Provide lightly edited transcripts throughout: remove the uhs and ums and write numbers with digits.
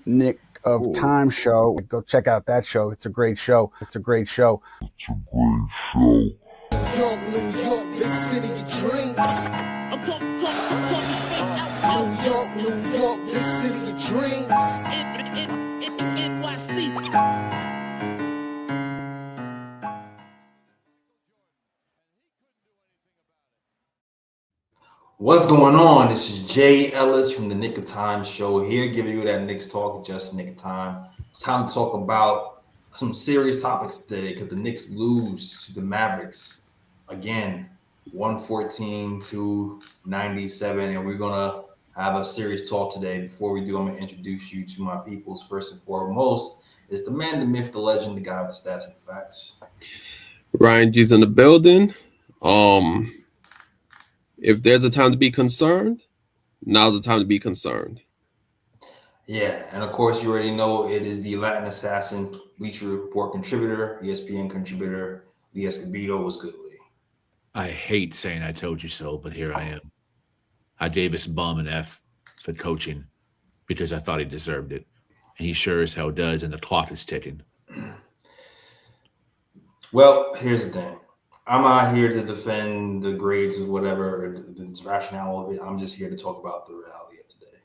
Knick of Oh, Time Show. Go check out that show. It's a great show. It's a great show. New York, New York, big city of dreams. New York, New York, big city of dreams. What's going on? This is Jay Ellis from the Knick of Time Show here, giving you that Knicks talk just Knick of Time. It's time to talk about some serious topics today because the Knicks lose to the Mavericks again, 114 to 97, and we're gonna have a serious talk today. Before we do, I'm gonna introduce you to my peoples. First and foremost, it's the man, the myth, the legend, the guy with the stats and facts. Ryan G's in the building. If there's a time to be concerned, now's the time to be concerned. Yeah, and of course, you already know it is the Latin assassin, Bleacher Report contributor, ESPN contributor, Lee Escobedo. Was good, Lee? I hate saying I told you so, but here I am. I gave this bum an F for coaching because I thought he deserved it. And he sure as hell does, and the clock is ticking. Well, here's the thing. I'm not here to defend the grades of whatever, or the rationale of it. I'm just here to talk about the reality of today.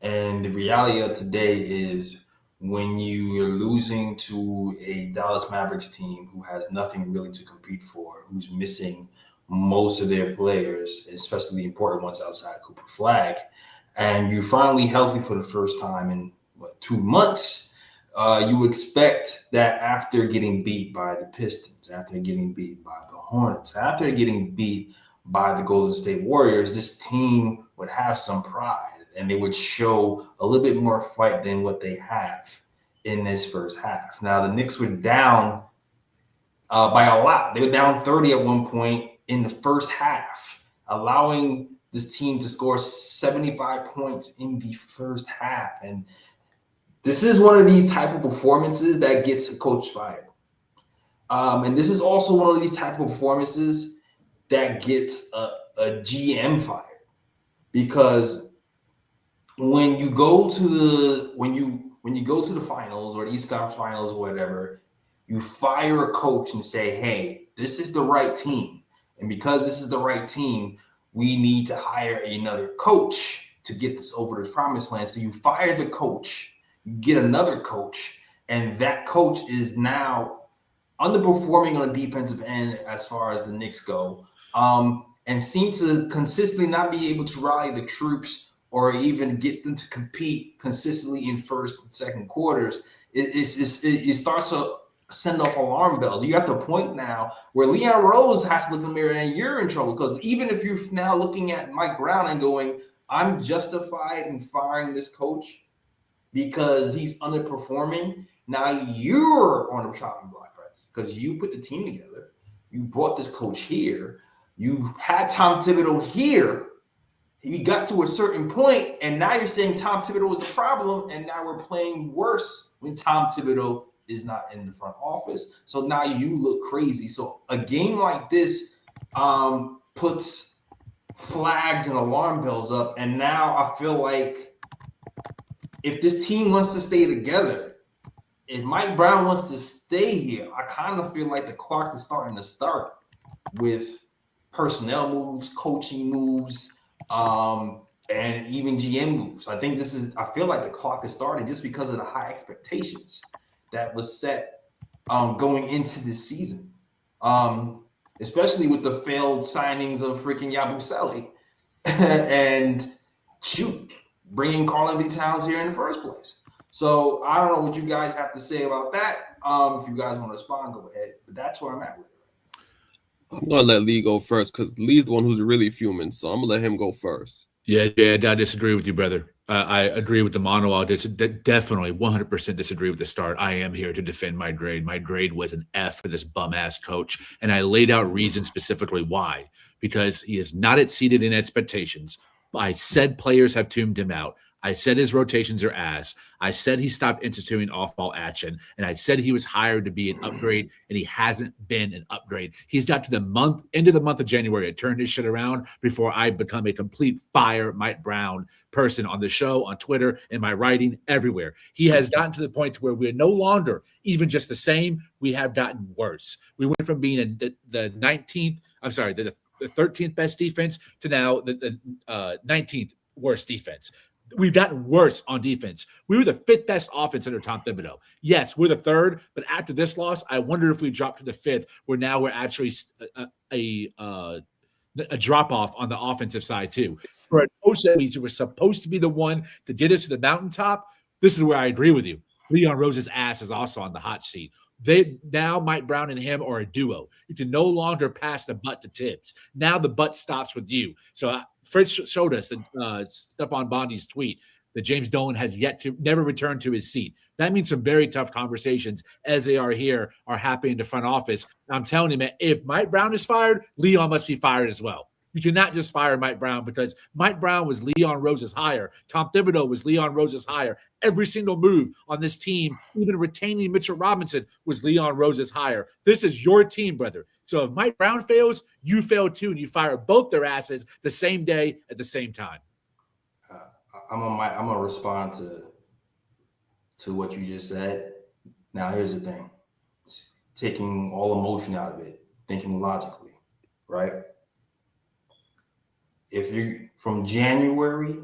And the reality of today is when you're losing to a Dallas Mavericks team who has nothing really to compete for, who's missing most of their players, especially the important ones outside Cooper Flag, and you're finally healthy for the first time in 2 months, you expect that after getting beat by the Pistons, after getting beat by the Hornets, after getting beat by the Golden State Warriors, this team would have some pride and they would show a little bit more fight than what they have in this first half. Now, the Knicks were down by a lot. They were down 30 at one point in the first half, allowing this team to score 75 points in the first half. And this is one of these type of performances that gets a coach fired. And this is also one of these type of performances that gets a GM fired. Because when you go to the finals or the East Conference Finals or whatever, you fire a coach and say, hey, this is the right team. And because this is the right team, we need to hire another coach to get this over the promised land. So you fire the coach, you get another coach, and that coach is now underperforming on the defensive end as far as the Knicks go, and seem to consistently not be able to rally the troops or even get them to compete consistently in first and second quarters. It starts to send off alarm bells. You're at the point now where Leon Rose has to look in the mirror and you're in trouble, because even if you're now looking at Mike Brown and going, I'm justified in firing this coach because he's underperforming, now you're on the chopping block, right? Because you put the team together, you brought this coach here, you had Tom Thibodeau here, you got to a certain point, and now you're saying Tom Thibodeau was the problem, and now we're playing worse when Tom Thibodeau is not in the front office. So now you look crazy. So a game like this puts flags and alarm bells up, and now I feel like if this team wants to stay together, if Mike Brown wants to stay here, I kind of feel like the clock is starting to start with personnel moves, coaching moves, and even GM moves. I feel like the clock is starting just because of the high expectations that was set going into this season, especially with the failed signings of freaking Yabusele and bringing Karl-Anthony Towns here in the first place. So I don't know what you guys have to say about that. If you guys want to respond, go ahead. But that's where I'm at with it. I'm going to let Lee go first because Lee's the one who's really fuming, so I'm going to let him go first. Yeah, I disagree with you, brother. I agree with the monologue. Definitely 100% disagree with the start. I am here to defend my grade. My grade was an F for this bum-ass coach, and I laid out reasons specifically why. Because he is not exceeded in expectations. I said players have tuned him out. I said his rotations are ass. I said he stopped instituting off-ball action, and I said he was hired to be an upgrade, and he hasn't been an upgrade. He's got to the end of the month of January to turn his shit around before I become a complete fire Mike Brown person on the show, on Twitter, in my writing, everywhere. He has gotten to the point to where we're no longer even just the same. We have gotten worse. We went from being the 13th best defense to now the 19th worst defense. We've gotten worse on defense. We were the 5th best offense under Tom Thibodeau. Yes, we're the 3rd, but after this loss, I wonder if we dropped to the 5th, where now we're actually a drop-off on the offensive side too. For a coach that we were supposed to be the one to get us to the mountaintop, this is where I agree with you. Leon Rose's ass is also on the hot seat. Now Mike Brown and him are a duo. You can no longer pass the butt to Tibbs. Now the butt stops with you. So Fritz showed us in Stephon Bondi's tweet that James Dolan has never returned to his seat. That means some very tough conversations, as they are here, are happening in the front office. I'm telling you, man, if Mike Brown is fired, Leon must be fired as well. You cannot just fire Mike Brown, because Mike Brown was Leon Rose's hire. Tom Thibodeau was Leon Rose's hire. Every single move on this team, even retaining Mitchell Robinson, was Leon Rose's hire. This is your team, brother. So if Mike Brown fails, you fail too, and you fire both their asses the same day at the same time. I'm gonna respond to what you just said. Now, here's the thing: taking all emotion out of it, thinking logically, right? If you from January,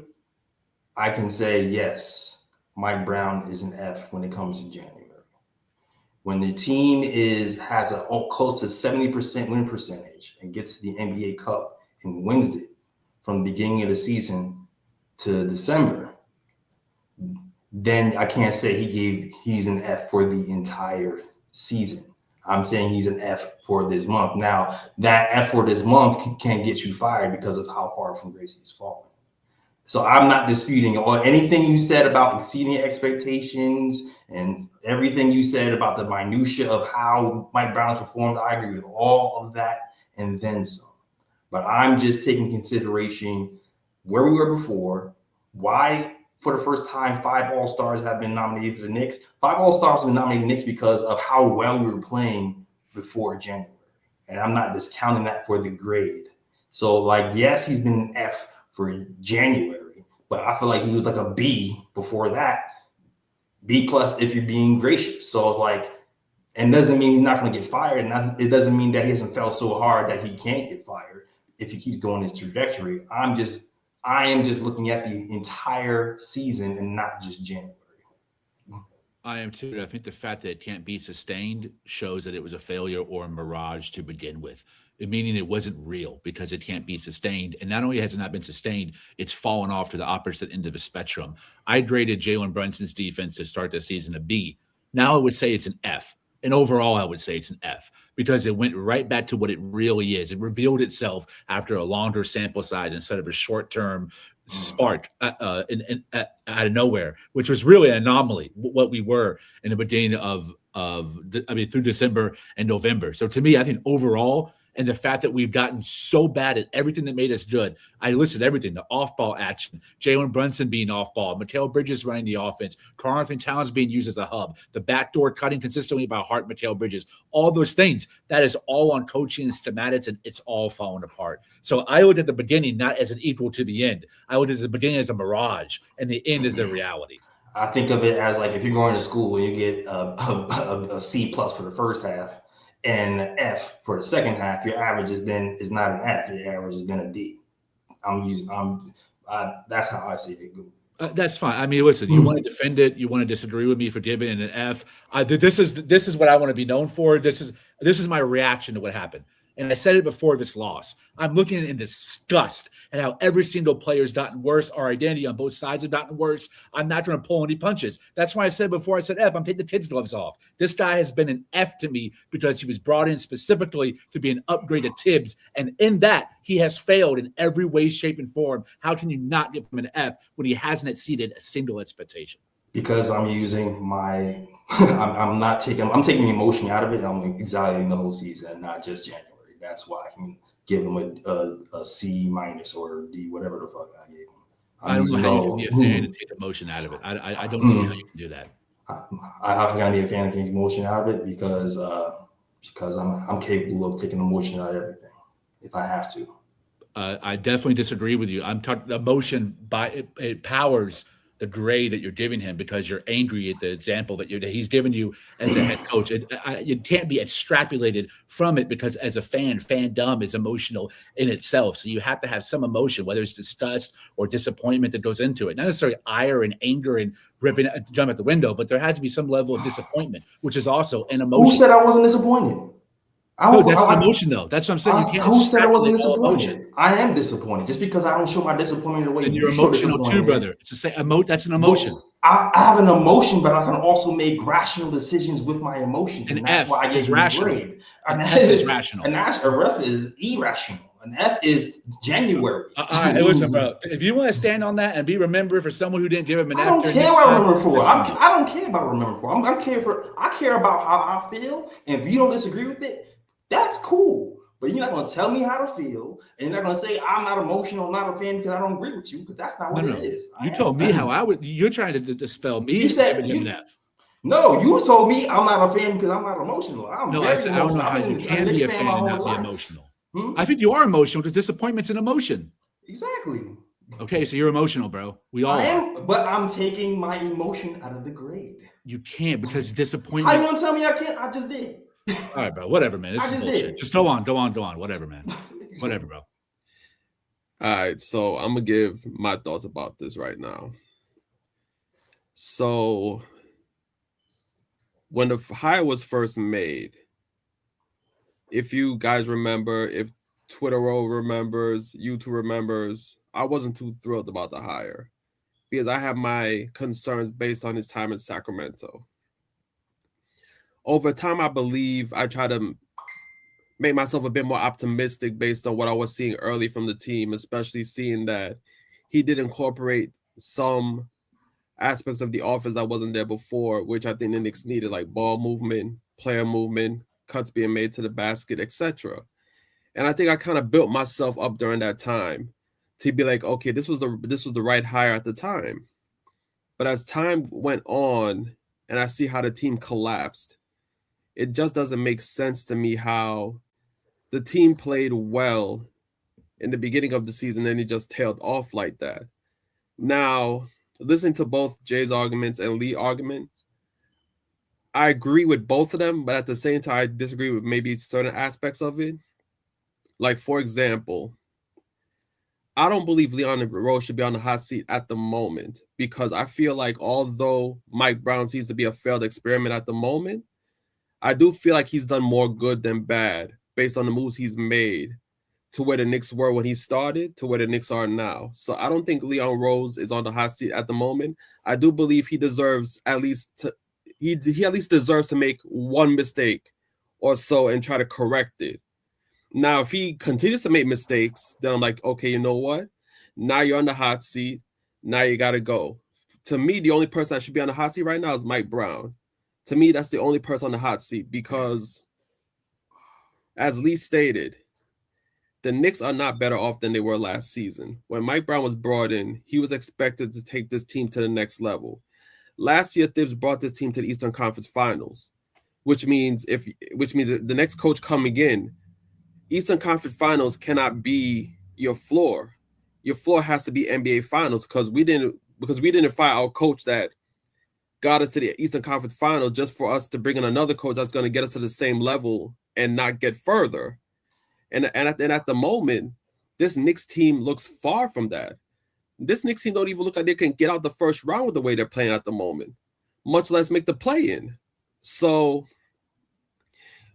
I can say yes, Mike Brown is an F when it comes to January. When the team has a close to 70% win percentage and gets to the NBA Cup and wins it from the beginning of the season to December, then I can't say he's an F for the entire season. I'm saying he's an F for this month. Now, that F for this month can get you fired because of how far from grace he's fallen. So I'm not disputing anything you said about exceeding expectations and everything you said about the minutia of how Mike Brown performed. I agree with all of that and then some. But I'm just taking consideration where we were before, why for the first time 5 All-Stars have been nominated for the Knicks. 5 All-Stars have been nominated for the Knicks because of how well we were playing before January. And I'm not discounting that for the grade. So, yes, he's been an F for January, but I feel like he was like a B before that. B+ if you're being gracious. So it's and doesn't mean he's not going to get fired. And it doesn't mean that he hasn't fell so hard that he can't get fired if he keeps going his trajectory. I am just looking at the entire season and not just January. I am too. I think the fact that it can't be sustained shows that it was a failure or a mirage to begin with, meaning it wasn't real because it can't be sustained. And not only has it not been sustained, it's fallen off to the opposite end of the spectrum. I graded Jalen Brunson's defense to start the season a B. Now I would say it's an F. And overall, I would say it's an F because it went right back to what it really is. It revealed itself after a longer sample size instead of a short-term spark out of nowhere, which was really an anomaly, what we were in the beginning through December and November. So to me, I think overall, and the fact that we've gotten so bad at everything that made us good. I listed everything, the off-ball action, Jalen Brunson being off-ball, Mikal Bridges running the offense, Karl-Anthony Towns being used as a hub, the backdoor cutting consistently by Hart, Mikal Bridges, all those things. That is all on coaching and schematics, and it's all falling apart. So I looked at the beginning not as an equal to the end. I looked at the beginning as a mirage, and the end is a reality. I think of it as if you're going to school and you get a C+ for the first half, and an F for the second half, your average is not an F. Your average is then a D. That's how I see it. That's fine. I mean, listen, you want to defend it. You want to disagree with me for giving it an F. This is what I want to be known for. This is my reaction to what happened. And I said it before this loss. I'm looking in disgust at how every single player has gotten worse. Our identity on both sides have gotten worse. I'm not going to pull any punches. That's why I said before I said F, I'm taking the kids' gloves off. This guy has been an F to me because he was brought in specifically to be an upgrade to Tibbs. And in that, he has failed in every way, shape, and form. How can you not give him an F when he hasn't exceeded a single expectation? Because I'm using I'm taking the emotion out of it. I'm evaluating the whole season, not just January. That's why I can give him a C- or a D, whatever the fuck I gave him. I don't know how you can be a fan and take emotion out of it. I don't see how you can do that. How can I be a fan and take emotion out of it? Because I'm capable of taking emotion out of everything if I have to. I definitely disagree with you. I'm talking emotion it powers the grade that you're giving him because you're angry at the example that he's given you as a head coach. It can't be extrapolated from it because as a fandom is emotional in itself. So you have to have some emotion, whether it's disgust or disappointment that goes into it. Not necessarily ire and anger and jump at the window, but there has to be some level of disappointment, which is also an emotion. Who said I wasn't disappointed? No, that's an emotion, though. That's what I'm saying. Who said I wasn't disappointed? I am disappointed. Just because I don't show my disappointment the way you're emotional too, brother. It's the same. That's an emotion. I have an emotion, but I can also make rational decisions with my emotions, and that's why I get grade. An F is rational. An F is irrational. An F is January. All right, listen, bro. If you want to stand on that and be remembered for someone who didn't give him an F, I don't care what I remember for. I don't care about remember for. I care about how I feel, and if you don't disagree with it, that's cool, but you're not going to tell me how to feel, and you're not going to say I'm not emotional, I'm not a fan because I don't agree with you, because that's not what it is. You told me how I would. You're trying to dispel me. You said no. You told me I'm not a fan because I'm not emotional. I don't know how you can be a fan and not be emotional. I think you are emotional because disappointment's an emotion. Exactly. Okay, so you're emotional, bro. We all are. But I'm taking my emotion out of the grade. You can't because disappointment. How you gonna tell me I can't? I just did. All right, bro. Whatever, man. This is bullshit. Just go on. Whatever, man. Whatever, bro. All right, so I'm gonna give my thoughts about this right now. So, when the hire was first made, if you guys remember, if Twitter remembers, YouTube remembers, I wasn't too thrilled about the hire because I have my concerns based on his time in Sacramento. Over time, I believe I try to make myself a bit more optimistic based on what I was seeing early from the team, especially seeing that he did incorporate some aspects of the offense that wasn't there before, which I think the Knicks needed, like ball movement, player movement, cuts being made to the basket, etc. And I think I kind of built myself up during that time to be like, okay, this was the right hire at the time. But as time went on and I see how the team collapsed, it just doesn't make sense to me how the team played well in the beginning of the season and it just tailed off like that. Now, listening to both Jay's arguments and Lee's arguments, I agree with both of them, but at the same time, I disagree with maybe certain aspects of it. Like, for example, I don't believe Leon Rose should be on the hot seat at the moment because I feel like although Mike Brown seems to be a failed experiment at the moment, I do feel like he's done more good than bad based on the moves he's made to where the Knicks were when he started to where the Knicks are now. So I don't think Leon Rose is on the hot seat at the moment. I do believe he deserves at least he at least deserves to make one mistake or so and try to correct it. Now, if he continues to make mistakes, then I'm like, okay, you know what? Now you're on the hot seat. Now you got to go. To me, the only person that should be on the hot seat right now is Mike Brown. To me, that's the only person on the hot seat because, as Lee stated, the Knicks are not better off than they were last season. When Mike Brown was brought in, he was expected to take this team to the next level. Last year, Thibs brought this team to the Eastern Conference Finals, which means that the next coach coming in, Eastern Conference Finals cannot be your floor. Your floor has to be NBA Finals because we didn't fire our coach that got us to the Eastern Conference Finals just for us to bring in another coach that's going to get us to the same level and not get further. And at the moment, this Knicks team looks far from that. This Knicks team don't even look like they can get out the first round with the way they're playing at the moment, much less make the play-in. So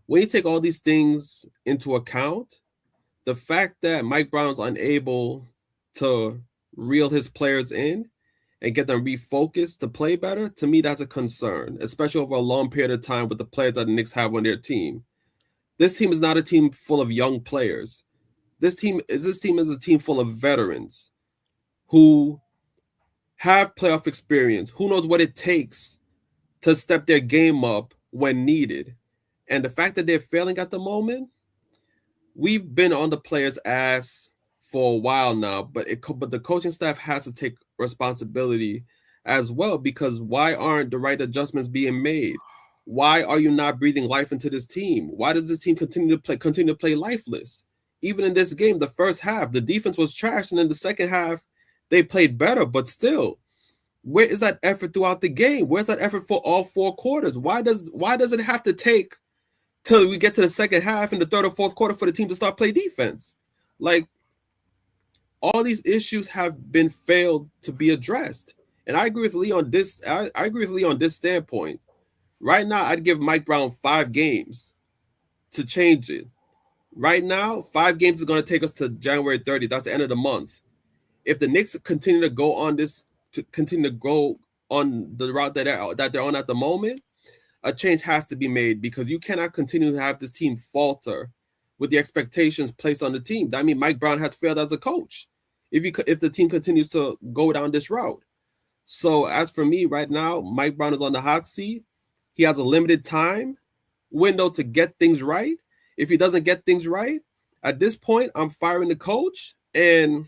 when you take all these things into account, the fact that Mike Brown's unable to reel his players in and get them refocused to play better, to me, that's a concern, especially over a long period of time with the players that the Knicks have on their team. This team is not a team full of young players. This team is a team full of veterans who have playoff experience, who knows what it takes to step their game up when needed. And the fact that they're failing at the moment, we've been on the players' ass for a while now, but the coaching staff has to take responsibility as well, because why aren't the right adjustments being made? Why are you not breathing life into this team? Why does this team continue to play lifeless? Even in this game, the first half, the defense was trash, and then the second half, they played better. But still, where is that effort throughout the game? Where's that effort for all 4 quarters? Why does it have to take till we get to the second half in the third or fourth quarter for the team to start play defense? Like, all these issues have been failed to be addressed. And I agree with Lee on this. I agree with Lee on this standpoint. Right now, I'd give Mike Brown 5 games to change it. Right now, 5 games is going to take us to January 30th. That's the end of the month. If the Knicks continue to go on the route that they're on at the moment, a change has to be made, because you cannot continue to have this team falter with the expectations placed on the team. I mean, Mike Brown has failed as a coach if the team continues to go down this route. So as for me right now, Mike Brown is on the hot seat. He has a limited time window to get things right. If he doesn't get things right, at this point, I'm firing the coach, and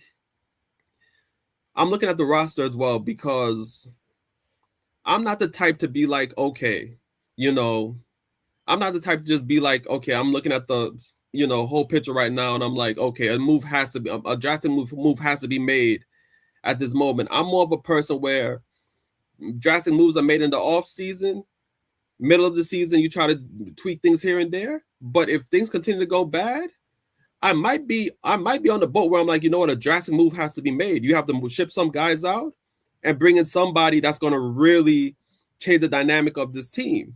I'm looking at the roster as well, because I'm not the type to be like, okay, I'm not the type to just be like, okay, I'm looking at the, whole picture right now, and I'm like, okay, a drastic move has to be made at this moment. I'm more of a person where drastic moves are made in the off season. Middle of the season, you try to tweak things here and there. But if things continue to go bad, I might be on the boat where I'm like, you know what, a drastic move has to be made. You have to ship some guys out and bring in somebody that's going to really change the dynamic of this team.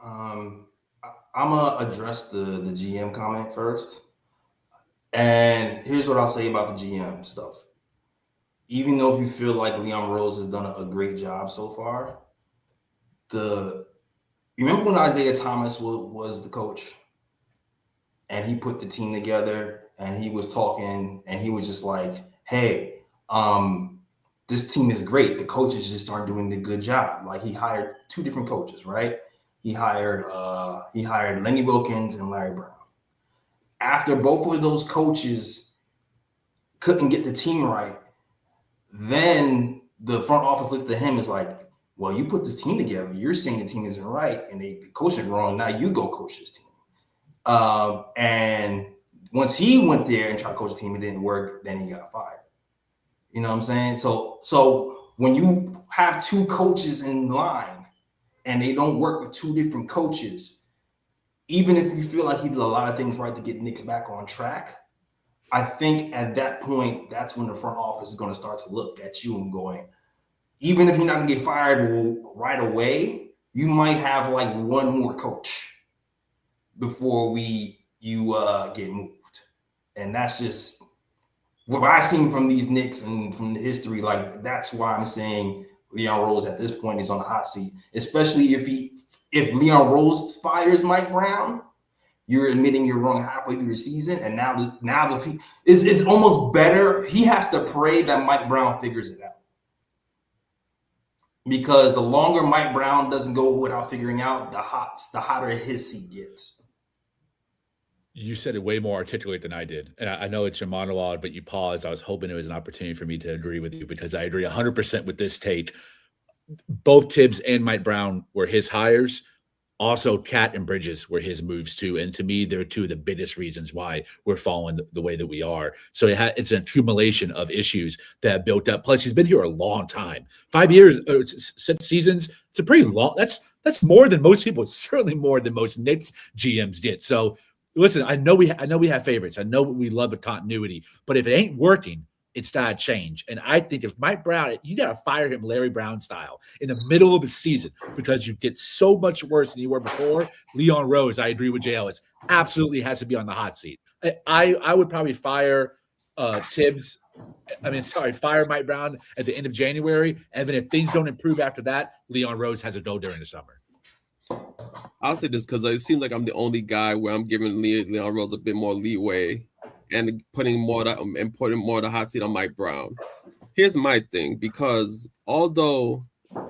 I'm gonna address the GM comment first. And here's what I'll say about the GM stuff. Even though if you feel like Leon Rose has done a great job so far, remember when Isaiah Thomas was the coach and he put the team together and he was talking and he was just like, hey, this team is great. The coaches just aren't doing a good job. Like, he hired 2 different coaches, right? He hired Lenny Wilkins and Larry Brown. After both of those coaches couldn't get the team right, then the front office looked at him as like, well, you put this team together. You're saying the team isn't right, and the coach is wrong. Now you go coach this team. And once he went there and tried to coach the team, it didn't work. Then he got fired. You know what I'm saying? So when you have 2 coaches in line and they don't work with 2 different coaches, even if you feel like he did a lot of things right to get Knicks back on track, I think at that point, that's when the front office is going to start to look at you and going, even if you're not going to get fired right away, you might have like 1 more coach before you get moved. And that's just what I've seen from these Knicks and from the history. Like, that's why I'm saying Leon Rose at this point is on the hot seat, especially if Leon Rose fires Mike Brown. You're admitting you're wrong halfway through the season, and now it's almost better. He has to pray that Mike Brown figures it out, because the longer Mike Brown doesn't go without figuring out, the hotter his seat gets. You said it way more articulate than I did. And I know it's your monologue, but you paused. I was hoping it was an opportunity for me to agree with you, because I agree 100% with this take. Both Tibbs and Mike Brown were his hires. Also, Cat and Bridges were his moves too. And to me, they're 2 of the biggest reasons why we're falling the way that we are. So it's an accumulation of issues that have built up. Plus, he's been here a long time. 5 years, 6 seasons. It's a pretty long. That's more than most people. Certainly more than most Knicks GMs get. So listen, I know we have favorites. I know we love the continuity. But if it ain't working, it's got to change. And I think if Mike Brown, you got to fire him Larry Brown style in the middle of the season, because you get so much worse than you were before. Leon Rose, I agree with Jay Ellis, absolutely has to be on the hot seat. I would probably fire fire Mike Brown at the end of January. And then if things don't improve after that, Leon Rose has a go during the summer. I'll say this because it seems like I'm the only guy where I'm giving Leon Rose a bit more leeway and putting more of the hot seat on Mike Brown. Here's my thing, because although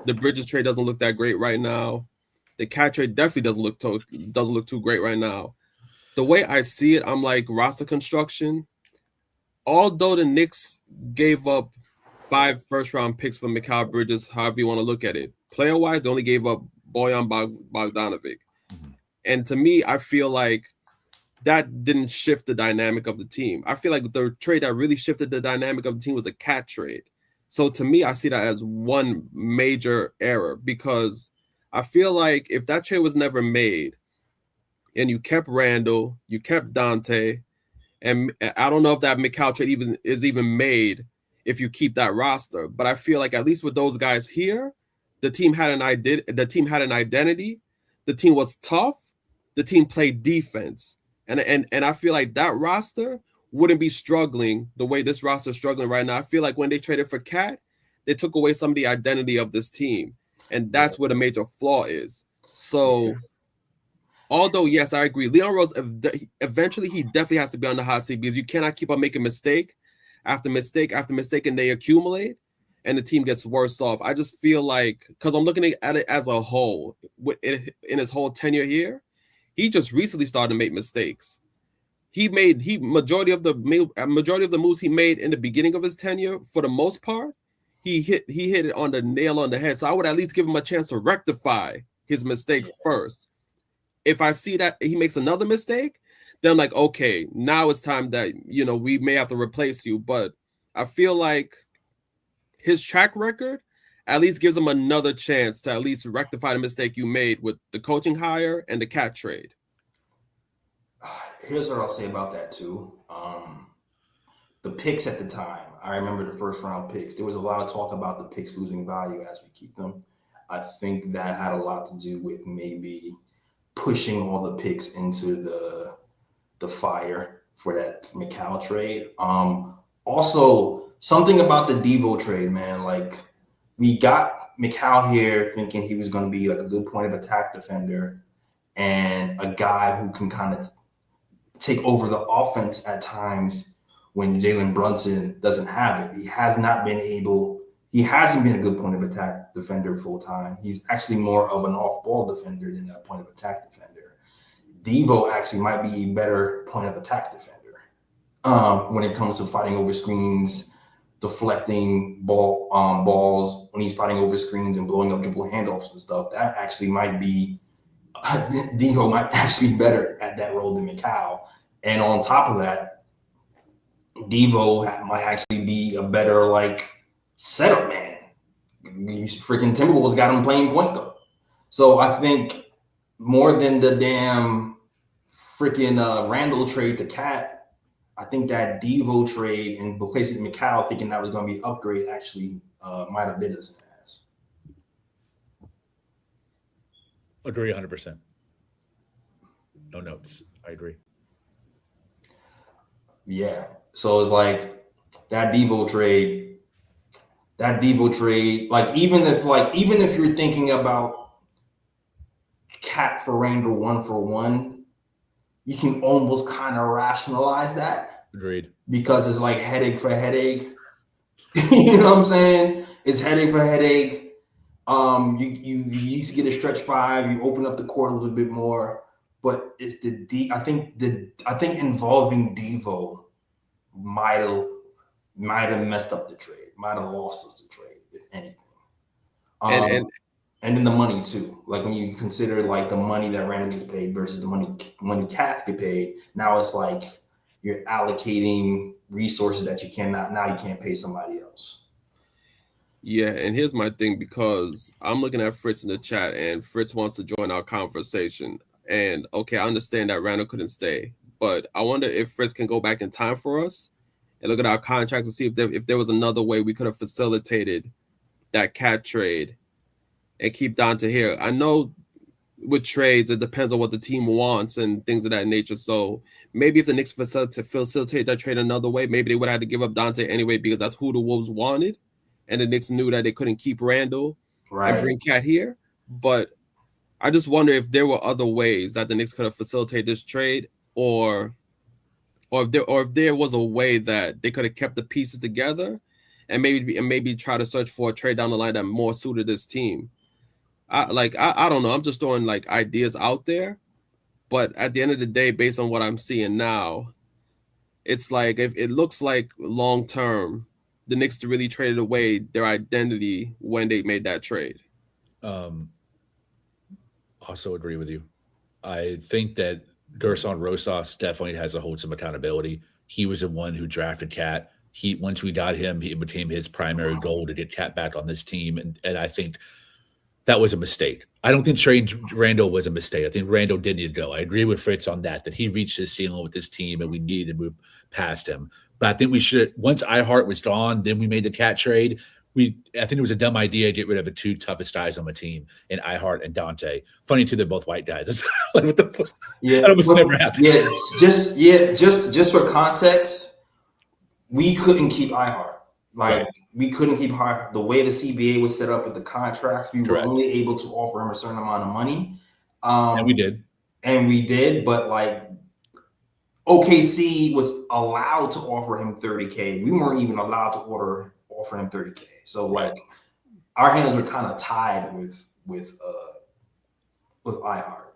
the Bridges trade doesn't look that great right now, the Cat trade definitely doesn't look too great right now. The way I see it, I'm like, roster construction, although the Knicks gave up 5 first-round picks for Mikal Bridges, however you want to look at it, player-wise, they only gave up Bojan Bogdanovic. And to me, I feel like that didn't shift the dynamic of the team. I feel like the trade that really shifted the dynamic of the team was the Cat trade. So to me, I see that as one major error, because I feel like if that trade was never made and you kept Randle, you kept Donte, and I don't know if that Mikal trade is even made if you keep that roster, but I feel like at least with those guys here, the team had an identity. The team was tough. The team played defense. And I feel like that roster wouldn't be struggling the way this roster is struggling right now. I feel like when they traded for Cat, they took away some of the identity of this team. And that's where the major flaw is. So, although, yes, I agree. Leon Rose, eventually he definitely has to be on the hot seat, because you cannot keep on making mistake after mistake after mistake, and they accumulate and the team gets worse off. I just feel like, because I'm looking at it as a whole, in his whole tenure here, he just recently started to make mistakes. Majority of the moves he made in the beginning of his tenure, for the most part, he hit it on the nail on the head. So I would at least give him a chance to rectify his mistake first. If I see that he makes another mistake, then I'm like, okay, now it's time that, we may have to replace you. But I feel like his track record at least gives him another chance to at least rectify the mistake you made with the coaching hire and the Cat trade. Here's what I'll say about that too. The picks at the time, I remember the first round picks. There was a lot of talk about the picks losing value as we keep them. I think that had a lot to do with maybe pushing all the picks into the fire for that Mikal trade. Also, something about the Devo trade, man. Like, we got Mikal here thinking he was going to be like a good point of attack defender and a guy who can kind of take over the offense at times when Jalen Brunson doesn't have it. He hasn't been a good point of attack defender full time. He's actually more of an off-ball defender than a point of attack defender. Devo actually might be a better point of attack defender when it comes to fighting over screens, deflecting balls, when he's fighting over screens and blowing up dribble handoffs and stuff. That actually might be Devo might actually be better at that role than Mikal. And on top of that, Devo might actually be a better setup man. These freaking Timberwolves got him playing point guard. So I think more than the damn freaking Randle trade to Cat, I think that Devo trade and replacing Mikal, thinking that was going to be an upgrade, actually might have bit us in the ass. Agree 100%. No notes. I agree. Yeah. So it's like that Devo trade, even if you're thinking about Cat for Randle 1-for-1, you can almost kind of rationalize that. Agreed. Because it's like headache for headache. You know what I'm saying? It's headache for headache. You used to get a stretch 5, you open up the court a little bit more, but it's I think involving Devo might have messed up the trade, might have lost us the trade, if anything. And then the money too. Like when you consider the money that Randle gets paid versus the money Cats get paid, now it's like you're allocating resources that you can't pay somebody else. Yeah, and here's my thing, because I'm looking at Fritz in the chat, and Fritz wants to join our conversation. And okay, I understand that Randle couldn't stay, but I wonder if Fritz can go back in time for us and look at our contracts and see if there was another way we could have facilitated that Cat trade and keep Donte here. I know with trades, it depends on what the team wants and things of that nature. So maybe if the Knicks facilitate that trade another way, maybe they would have had to give up Donte anyway, because that's who the Wolves wanted. And the Knicks knew that they couldn't keep Randle and bring Cat here. But I just wonder if there were other ways that the Knicks could have facilitated this trade, or if there was a way that they could have kept the pieces together and maybe try to search for a trade down the line that more suited this team. I don't know. I'm just throwing ideas out there, but at the end of the day, based on what I'm seeing now, it's like if it looks like long term, the Knicks really traded away their identity when they made that trade. Also agree with you. I think that Gerson Rosas definitely has to hold some accountability. He was the one who drafted Cat. Once we got him, it became his primary goal to get Cat back on this team, and I think that was a mistake. I don't think trading Randle was a mistake. I think Randle did need to go. I agree with Fritz on that he reached his ceiling with this team and we needed to move past him. But I think we should, once Ihart was gone, then we made the Cat trade. I think it was a dumb idea to get rid of the two toughest guys on the team in Ihart and Donte. Funny too, they're both white guys. It's like, what the fuck? Yeah, that almost never happens. Just for context, we couldn't keep Ihart. We couldn't keep Ihart. The way the CBA was set up with the contracts, we were only able to offer him a certain amount of money. And we did. But like OKC was allowed to offer him $30K. We weren't even allowed to offer him $30K. So like our hands were kind of tied with Ihart.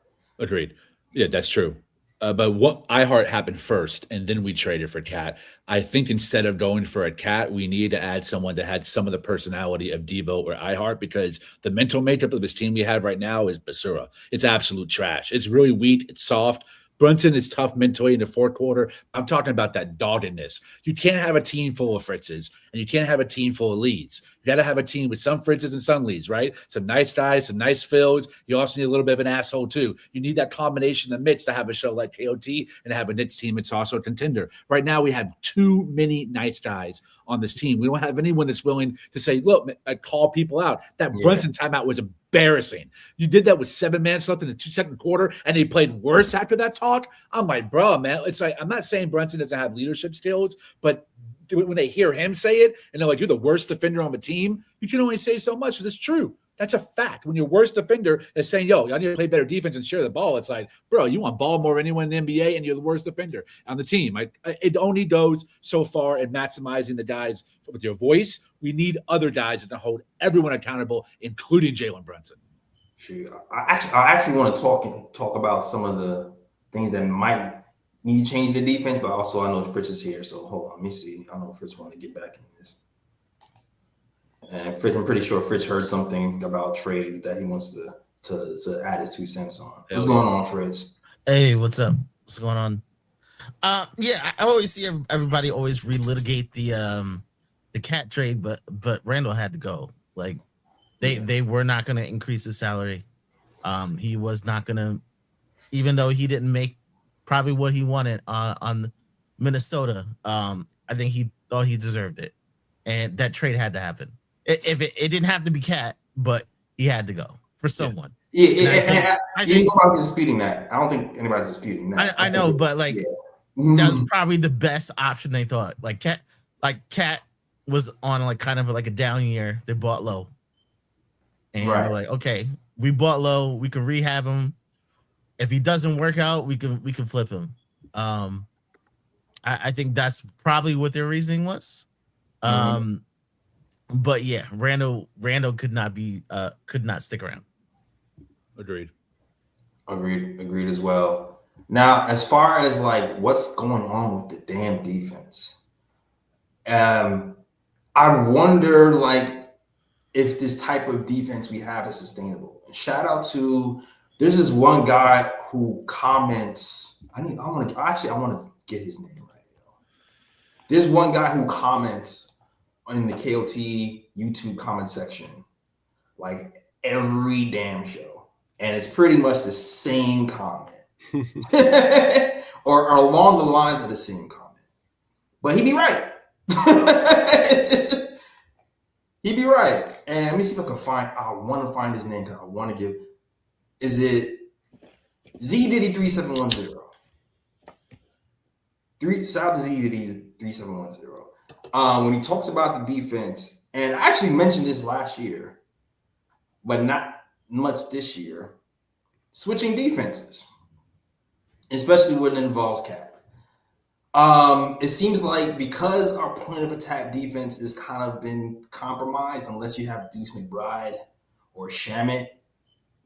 Agreed. Yeah, that's true. But what Ihart happened first, and then we traded for Cat. I think instead of going for a Cat, we needed to add someone that had some of the personality of Devo or Ihart, because the mental makeup of this team we have right now is basura. It's absolute trash. It's really weak. It's soft. Brunson is tough mentally in the fourth quarter. I'm talking about that doggedness. You can't have a team full of Fritzes, and you can't have a team full of Lees. You got to have a team with some Fritzes and some Lees, right? Some nice guys, some nice fills. You also need a little bit of an asshole, too. You need that combination in the midst to have a show like KOT and have a Knicks team that's also a contender. Right now, we have too many nice guys on this team. We don't have anyone that's willing to say, look, I call people out. That Brunson timeout was embarrassing. You did that with 7 minutes left in the second quarter, and they played worse after that talk. I'm like, bro, man, it's like, I'm not saying Brunson doesn't have leadership skills, but when they hear him say it and they're like, you're the worst defender on the team, you can only say so much because it's true. That's a fact. When your worst defender is saying, yo, I need to play better defense and share the ball, it's like, bro, you want ball more than anyone in the NBA, and you're the worst defender on the team. It only goes so far in maximizing the guys with your voice. We need other guys that hold everyone accountable, including Jalen Brunson. Sure. I actually want to talk about some of the things that might need to change the defense, but also I know Fritz is here, so hold on, let me see. I know Fritz want to get back in this. And Fritz, I'm pretty sure Fritz heard something about trade that he wants to add his 2 cents on. What's going on, Fritz? Hey, what's up? What's going on? I always see everybody always relitigate the Cat trade, but Randle had to go. Like they were not going to increase his salary. He was not going to, even though he didn't make probably what he wanted on Minnesota. I think he thought he deserved it, and that trade had to happen. It didn't have to be Cat, but he had to go for someone. I think nobody's disputing that. I don't think anybody's disputing that. I know, but like that was probably the best option they thought. Like Cat was on like kind of like a down year. They bought low, and they're like, okay, we bought low. We can rehab him. If he doesn't work out, we can flip him. I think that's probably what their reasoning was. But yeah, Randle could not stick around. Agreed as well. Now, as far as like what's going on with the damn defense, I wonder like if this type of defense we have is sustainable. And shout out to, there's this one guy who comments. I want to get his name right. There's one guy who comments in the KOT YouTube comment section like every damn show, and it's pretty much the same comment or along the lines of the same comment, but he'd be right. He'd be right. And let me see if I want to find his name, because I want to give, is it Z Diddy 3710? Shout out to Z Diddy 3710. When he talks about the defense, and I actually mentioned this last year, but not much this year, switching defenses, especially when it involves Cat. It seems like because our point of attack defense has kind of been compromised, unless you have Deuce McBride or Shamet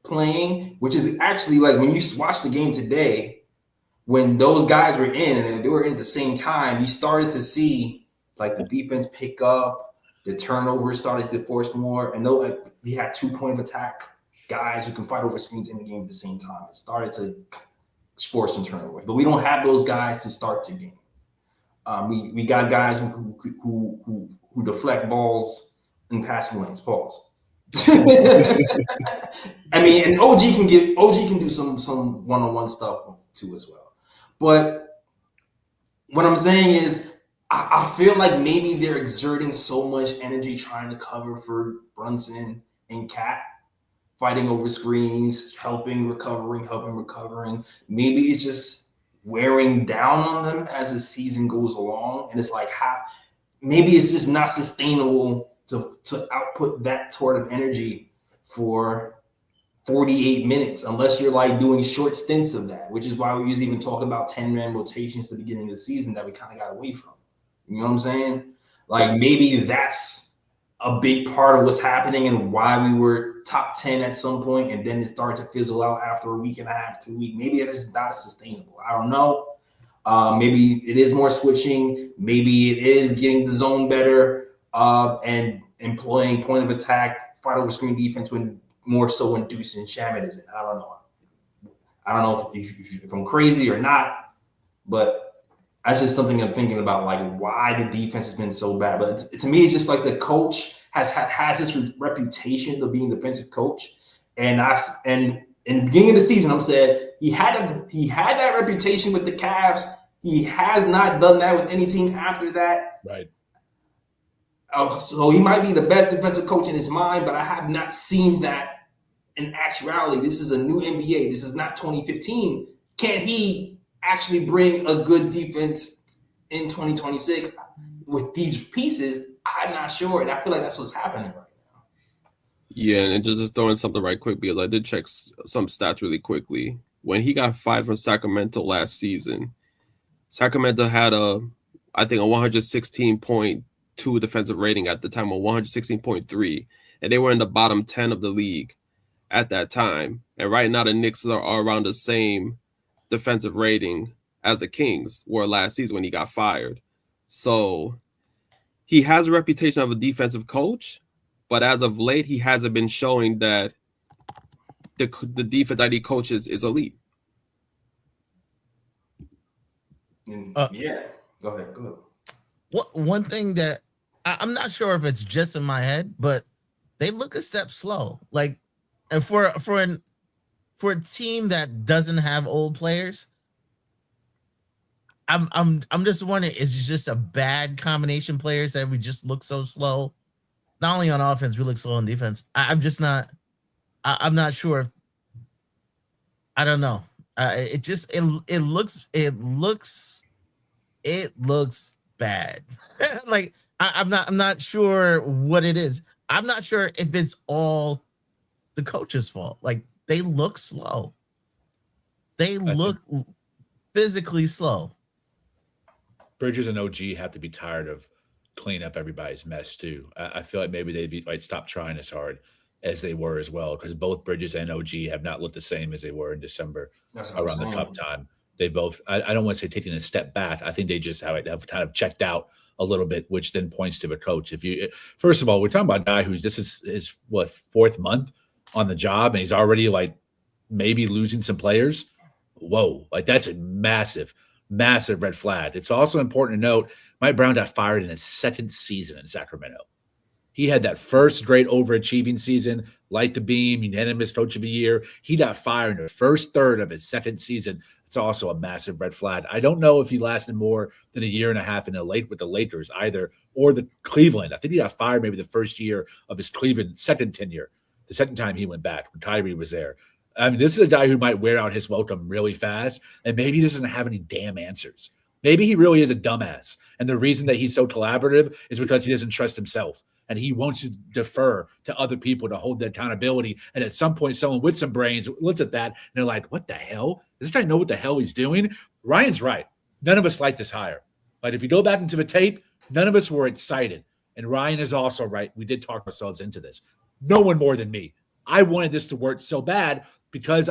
playing, which is actually like when you watch the game today, when those guys were in and they were in at the same time, you started to see like the defense pick up, the turnovers started to force more, and we had 2-point attack guys who can fight over screens in the game at the same time. It started to force some turnovers, but we don't have those guys to start the game. We got guys who deflect balls in passing lanes. Pause. I mean, and OG can do some one-on-one stuff too as well. But what I'm saying is, I feel like maybe they're exerting so much energy trying to cover for Brunson and Cat, fighting over screens, helping recovering. Maybe it's just wearing down on them as the season goes along, and it's like maybe it's just not sustainable to output that sort of energy for 48 minutes, unless you're like doing short stints of that, which is why we usually even talk about 10-man rotations at the beginning of the season that we kind of got away from. You know what I'm saying? Like maybe that's a big part of what's happening and why we were top 10 at some point, and then it started to fizzle out after a week and a half, 2 weeks. Maybe it is not sustainable. I don't know. Maybe it is more switching. Maybe it is getting the zone better and employing point of attack, fight over screen defense when Deuce and Shamet is in. I don't know. I don't know if I'm crazy or not, but that's just something I'm thinking about, like why the defense has been so bad. But to me, it's just like the coach has this reputation of being a defensive coach, and in the beginning of the season, I'm saying he had that reputation with the Cavs. He has not done that with any team after that. Right. So he might be the best defensive coach in his mind, but I have not seen that in actuality. This is a new NBA. This is not 2015. Can he actually bring a good defense in 2026 with these pieces? I'm not sure, and I feel like that's what's happening right now. Yeah, and just throwing something right quick, because I did check some stats really quickly. When he got fired from Sacramento last season, Sacramento had a 116.2 defensive rating at the time, or 116.3, and they were in the bottom 10 of the league at that time. And right now the Knicks are around the same defensive rating as the Kings were last season when he got fired. So he has a reputation of a defensive coach, but as of late, he hasn't been showing that the defense that he coaches is elite. Yeah, go ahead. One thing that I'm not sure if it's just in my head, but they look a step slow. Like, and for a team that doesn't have old players, I'm just wondering, is it just a bad combination players that we just look so slow? Not only on offense, we look slow on defense. I'm just not. I'm not sure if. I don't know. It looks bad. Like I'm not sure what it is. I'm not sure if it's all the coach's fault. Like they look slow. They look physically slow. Bridges and OG have to be tired of cleaning up everybody's mess too. I feel like maybe they might stop trying as hard as they were as well, because both Bridges and OG have not looked the same as they were in December around the cup time. They both, I don't want to say taking a step back. I think they just have kind of checked out a little bit, which then points to the coach. First of all, we're talking about a guy this is his fourth month on the job, and he's already like maybe losing some players. Whoa, like that's a massive red flag. It's also important to note Mike Brown got fired in his second season in Sacramento. He had that first great overachieving season, light the beam, unanimous coach of the year. He got fired in the first third of his second season. It's also a massive red flag. I don't know if he lasted more than a year and a half with the Lakers either, or the Cleveland. I think he got fired maybe the first year of his Cleveland second tenure, the second time he went back when Kyrie was there. I mean, this is a guy who might wear out his welcome really fast, and maybe he doesn't have any damn answers. Maybe he really is a dumbass, and the reason that he's so collaborative is because he doesn't trust himself, and he wants to defer to other people to hold the accountability. And at some point, someone with some brains looks at that, and they're like, what the hell? Does this guy know what the hell he's doing? Ryan's right. None of us like this hire. But if you go back into the tape, none of us were excited. And Ryan is also right. We did talk ourselves into this. No one more than me. I wanted this to work so bad because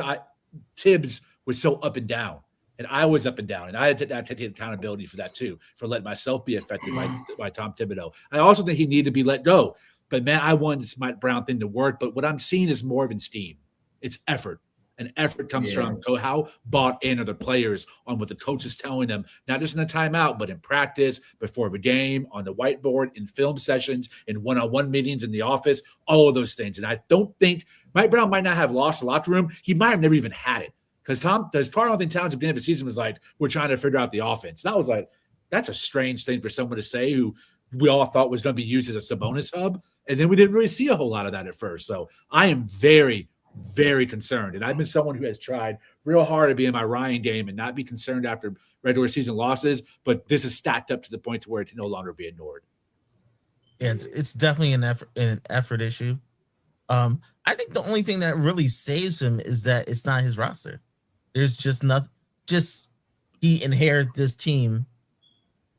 Tibbs was so up and down. And I was up and down, and I had to take accountability for that too, for letting myself be affected by Tom Thibodeau. I also think he needed to be let go. But man, I wanted this Mike Brown thing to work. But what I'm seeing is more of in steam. It's effort. And effort comes from how bought in are the players on what the coach is telling them, not just in the timeout, but in practice, before the game, on the whiteboard, in film sessions, in one-on-one meetings in the office, all of those things. And I don't think Mike Brown might not have lost the locker room. He might have never even had it. Because Karl-Anthony Towns at the beginning of the season was like, we're trying to figure out the offense. And I was like, that's a strange thing for someone to say who we all thought was going to be used as a Sabonis hub. And then we didn't really see a whole lot of that at first. So I am very, very concerned. And I've been someone who has tried real hard to be in my Ryan game and not be concerned after regular season losses. But this is stacked up to the point to where it can no longer be ignored. Yeah, it's definitely an effort issue. I think the only thing that really saves him is that it's not his roster. There's just nothing. Just he inherited this team.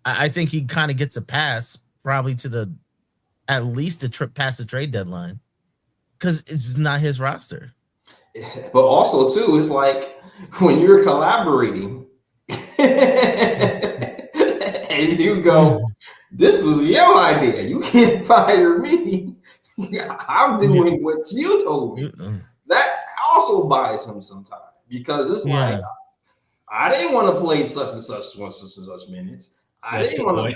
I think he kind of gets a pass, probably to at least a trip past the trade deadline, because it's just not his roster. But also too, it's like when you're collaborating and you go, "This was your idea. You can't fire me. I'm doing what you told me." That also buys him some time. Because it's like, I didn't want to play such and such minutes. I didn't want to.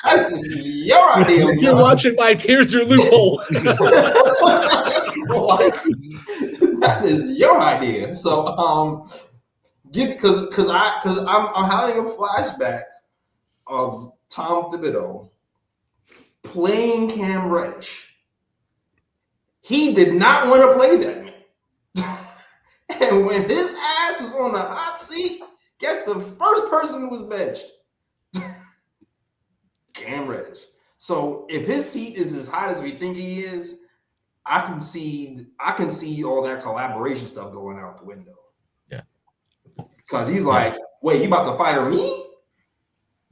That's just your idea. If you're watching, Mike, here's your loophole. That is your idea. So, because I'm having a flashback of Tom Thibodeau playing Cam Reddish. He did not want to play that man. And when his ass is on the hot seat, guess the first person who was benched? Cam Reddish. So if his seat is as hot as we think he is, I can see all that collaboration stuff going out the window. Yeah. Because he's like, wait, you about to fire me?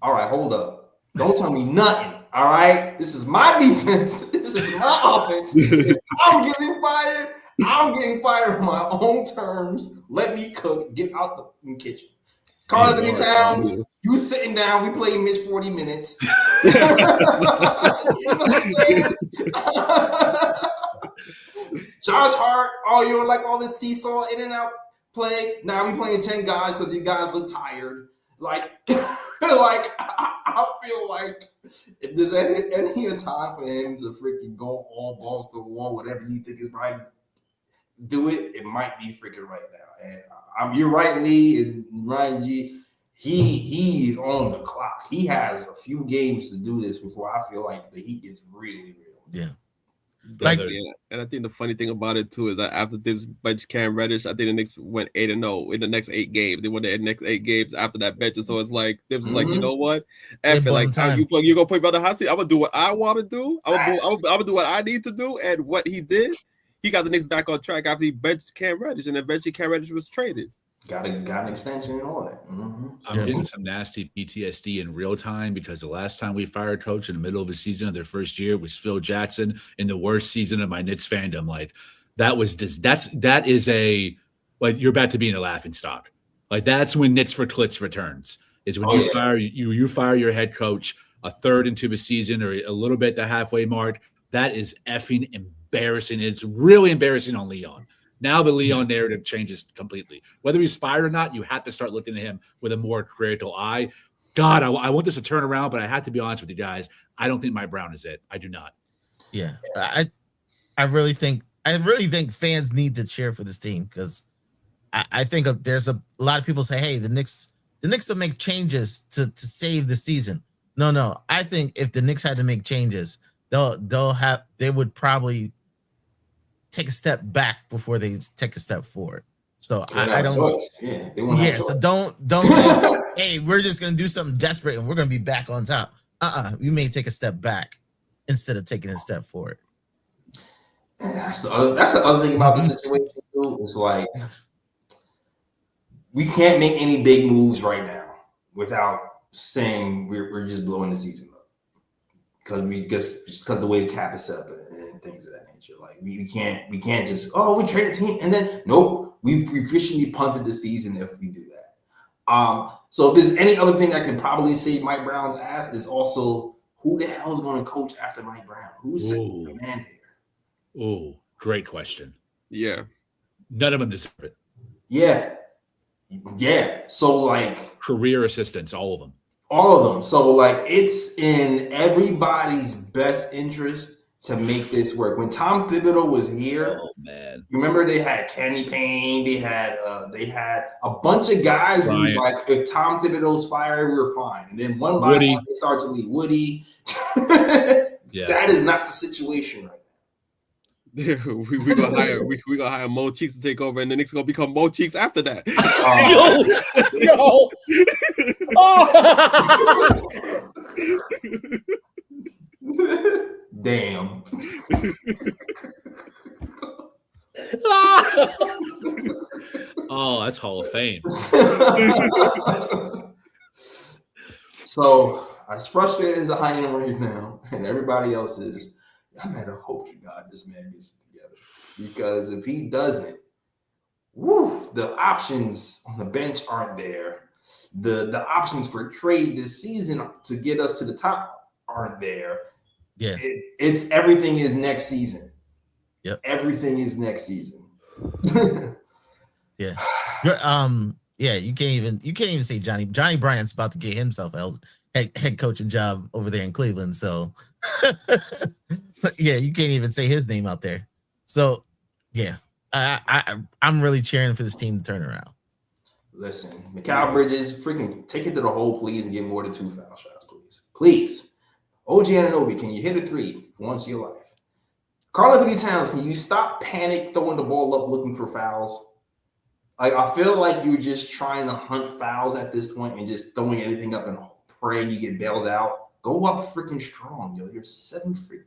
All right, hold up. Don't tell me nothing. All right. This is my defense. This is my offense. I'm getting fired. I'm getting fired on my own terms. Let me cook. Get out the kitchen. Karl-Anthony Towns, you sitting down. We played Mitch 40 minutes. You know what I'm saying? Josh Hart, you're like all this seesaw in and out play. Now we playing 10 guys because you guys look tired. Like, I feel like if there's any time for him to freaking go all balls to the wall, whatever you think is right, do it. It might be freaking right now. And you're right, Lee and Ryan G. He's on the clock. He has a few games to do this before I feel like the heat gets really real. Yeah. And I think the funny thing about it too is that after this bench Cam Reddish, I think the Knicks went 8-0 in the next 8 games. They won the next 8 games after that bench. So it's like they was like, you know what? F it, like you gonna put me on the hot seat. I'm gonna do what I want to do. I'm gonna do what I need to do. And what he did, he got the Knicks back on track after he benched Cam Reddish, and eventually Cam Reddish was traded. Got an extension and all that. Mm-hmm. I'm getting some nasty PTSD in real time because the last time we fired a coach in the middle of the season of their first year was Phil Jackson in the worst season of my Knicks fandom. Like that is a like you're about to be in a laughing stock. Like that's when Knicks for Klitz returns. Is when you fire your head coach a third into the season or a little bit the halfway mark. That is effing embarrassing. It's really embarrassing on Leon. Now the Leon narrative changes completely. Whether he's fired or not, you have to start looking at him with a more critical eye. God, I want this to turn around, but I have to be honest with you guys. I don't think Mike Brown is it. I do not. Yeah, I really think fans need to cheer for this team because I think there's a lot of people say, hey, the Knicks will make changes to save the season. No. I think if the Knicks had to make changes, they would probably take a step back before they take a step forward. So I don't. So don't think, hey, we're just gonna do something desperate and we're gonna be back on top. You may take a step back instead of taking a step forward. That's the other thing about the situation too. It's like we can't make any big moves right now without saying we're just blowing the season up because the way the cap is set up and things of that nature. Like we can't just we trade a team and then nope, We've officially punted the season if we do that. So if there's any other thing that can probably save Mike Brown's ass is also who the hell is going to coach after Mike Brown? Who's second command here? Oh, great question. Yeah. None of them deserve it. Yeah. Yeah. So like career assistants, all of them. All of them. So like it's in everybody's best interest to make this work. When Tom Thibodeau was here, oh man, remember they had Kenny Payne, they had a bunch of guys who was like, if Tom Thibodeau's fired, we're fine. And then one by one they start to leave. Woody. Yeah. That is not the situation right Yeah, we gonna hire Mo Cheeks to take over, and the Knicks gonna become Mo Cheeks after that. Yo. Damn. Oh, that's Hall of Fame. So, as frustrated as I am right now, and everybody else is, I better hope to God this man gets it together. Because if he doesn't, the options on the bench aren't there. The options for trade this season to get us to the top aren't there. Yeah. It's everything is next season. Yep. Everything is next season. Yeah. Yeah, you can't even say Johnny Bryant's about to get himself a head coaching job over there in Cleveland. So yeah, you can't even say his name out there. So yeah, I'm really cheering for this team to turn around. Listen, Mikal Bridges, freaking take it to the hole, please, and get more than 2 foul shots, please. Please. OG Anunoby, can you hit a 3 for once in your life? Karl-Anthony Towns, can you stop panic throwing the ball up looking for fouls? Like, I feel like you're just trying to hunt fouls at this point and just throwing anything up and praying you get bailed out. Go up freaking strong, yo. You're 7 feet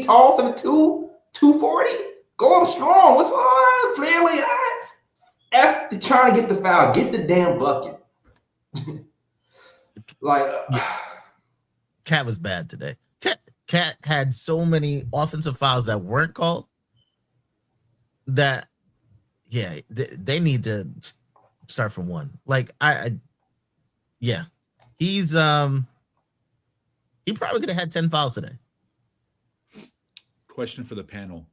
tall, 7'2", 240? Go up strong. What's on? Flailing high. F the trying to get the foul. Get the damn bucket. Cat was bad today. Cat had so many offensive fouls that weren't called that, yeah, they need to start from one. Like, yeah, he probably could have had 10 fouls today. Question for the panel.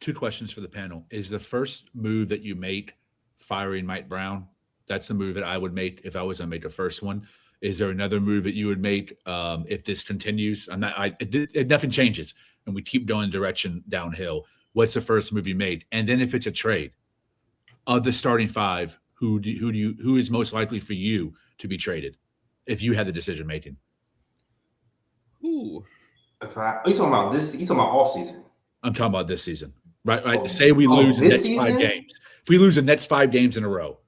2 questions for the panel. Is the first move that you make firing Mike Brown? That's the move that I would make if I was going to make the first one. Is there another move that you would make if this continues? If nothing changes and we keep going direction downhill, what's the first move you made? And then if it's a trade, of the starting 5, who is most likely for you to be traded if you had the decision making? Ooh. Are you talking about this? You talking about off season? I'm talking about this season. Right. Say we lose the next 5 games. If we lose the next 5 games in a row,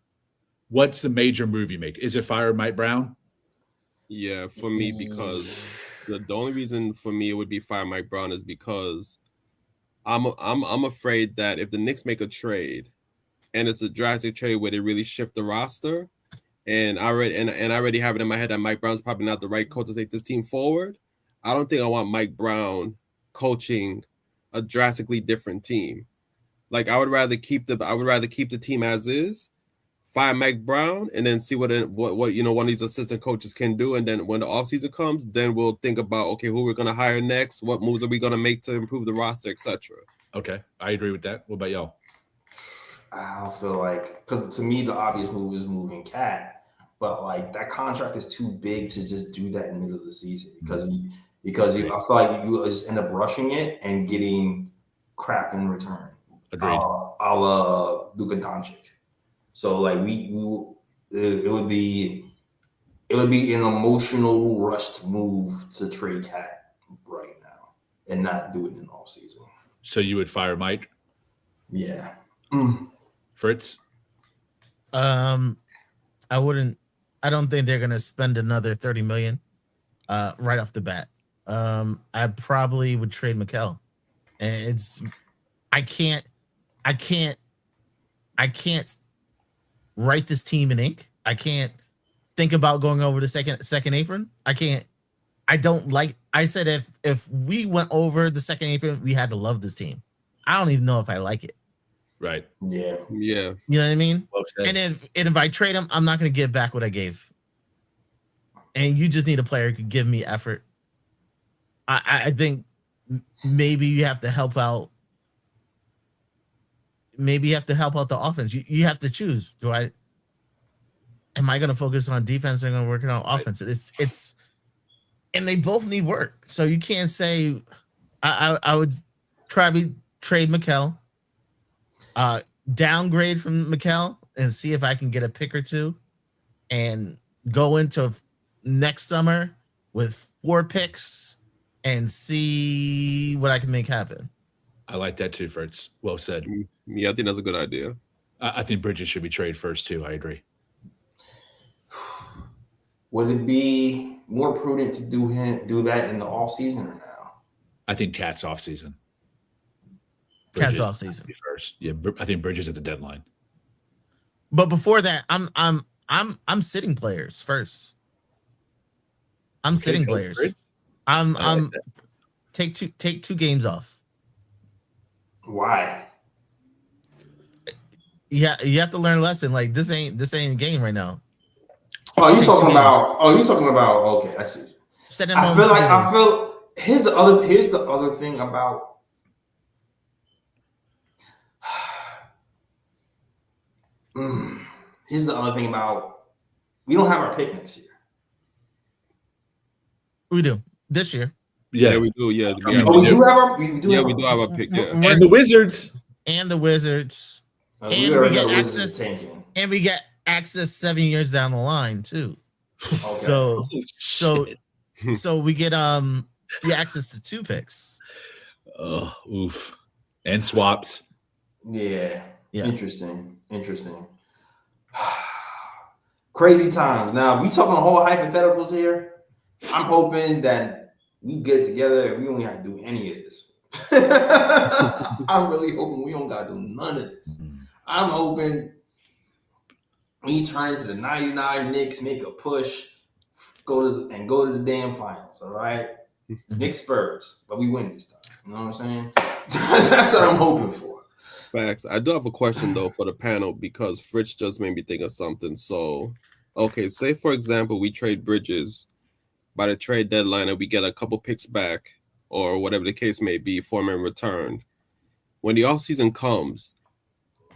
what's the major move you make? Is it fire Mike Brown? Yeah, for me, because the only reason for me it would be fire Mike Brown is because I'm afraid that if the Knicks make a trade and it's a drastic trade where they really shift the roster, and I already have it in my head that Mike Brown's probably not the right coach to take this team forward, I don't think I want Mike Brown coaching a drastically different team. Like, I would rather keep the team as is, fire Mike Brown, and then see what one of these assistant coaches can do. And then when the offseason comes, then we'll think about, okay, who we're going to hire next, what moves are we going to make to improve the roster, etc. Okay, I agree with that. What about y'all? I feel like, because to me the obvious move is moving Cat, but like that contract is too big to just do that in the middle of the season because I feel like you just end up rushing it and getting crap in return. Agreed. A la Luka Doncic. So like it would be an emotional rushed move to trade Cat right now and not do it in off season. So you would fire Mike? Yeah. Fritz? I wouldn't. I don't think they're gonna spend another $30 million right off the bat. I probably would trade Mikal. And I can't write this team in ink. I can't think about going over the second apron. I said if we went over the second apron, we had to love this team. I don't even know if I like it. Right. Yeah. Yeah. You know what I mean? Well said. And if I trade him, I'm not going to give back what I gave. And you just need a player who can give me effort. I think maybe you have to help out. Maybe you have to help out the offense. You have to choose. Am I going to focus on defense or am I going to work on offense? It's, and they both need work. So you can't say, I would trade Mikal, downgrade from Mikal and see if I can get a pick or two and go into next summer with 4 picks and see what I can make happen. I like that too, Fritz. Well said. Yeah, I think that's a good idea. I think Bridges should be traded first too. I agree. Would it be more prudent to do that in the offseason or now? I think Cat's off season. Cat's off season first. Yeah, I think Bridges at the deadline. But before that, I'm sitting players first. I'm sitting players. Fritz. I'm take 2 games off. Why? Yeah, you have to learn a lesson. Like this ain't a game right now. Oh, you talking about? Okay, I see. Here's the other thing about. Here's the other thing about. We don't have our pick next year. We do this year. Yeah, we do. Yeah, we do have our. We do have a pick. Yeah, and the Wizards. And the Wizards. And we get access. And we get access 7 years down the line too. Okay. So we get access to 2 picks. Oh, oof. And swaps. Yeah. Interesting. Crazy times. Now we talking whole hypotheticals here. I'm hoping that we get together and we don't have to do any of this. I'm really hoping we don't gotta do none of this. I'm hoping we turn into the 99 Knicks, make a push, go to the damn finals. All right, Knicks Spurs, but we win this time. You know what I'm saying? That's what I'm hoping for. Facts. I do have a question though for the panel because Fritz just made me think of something. So, okay, say for example we trade Bridges by the trade deadline and we get a couple picks back or whatever the case may be for him in return. When the offseason comes,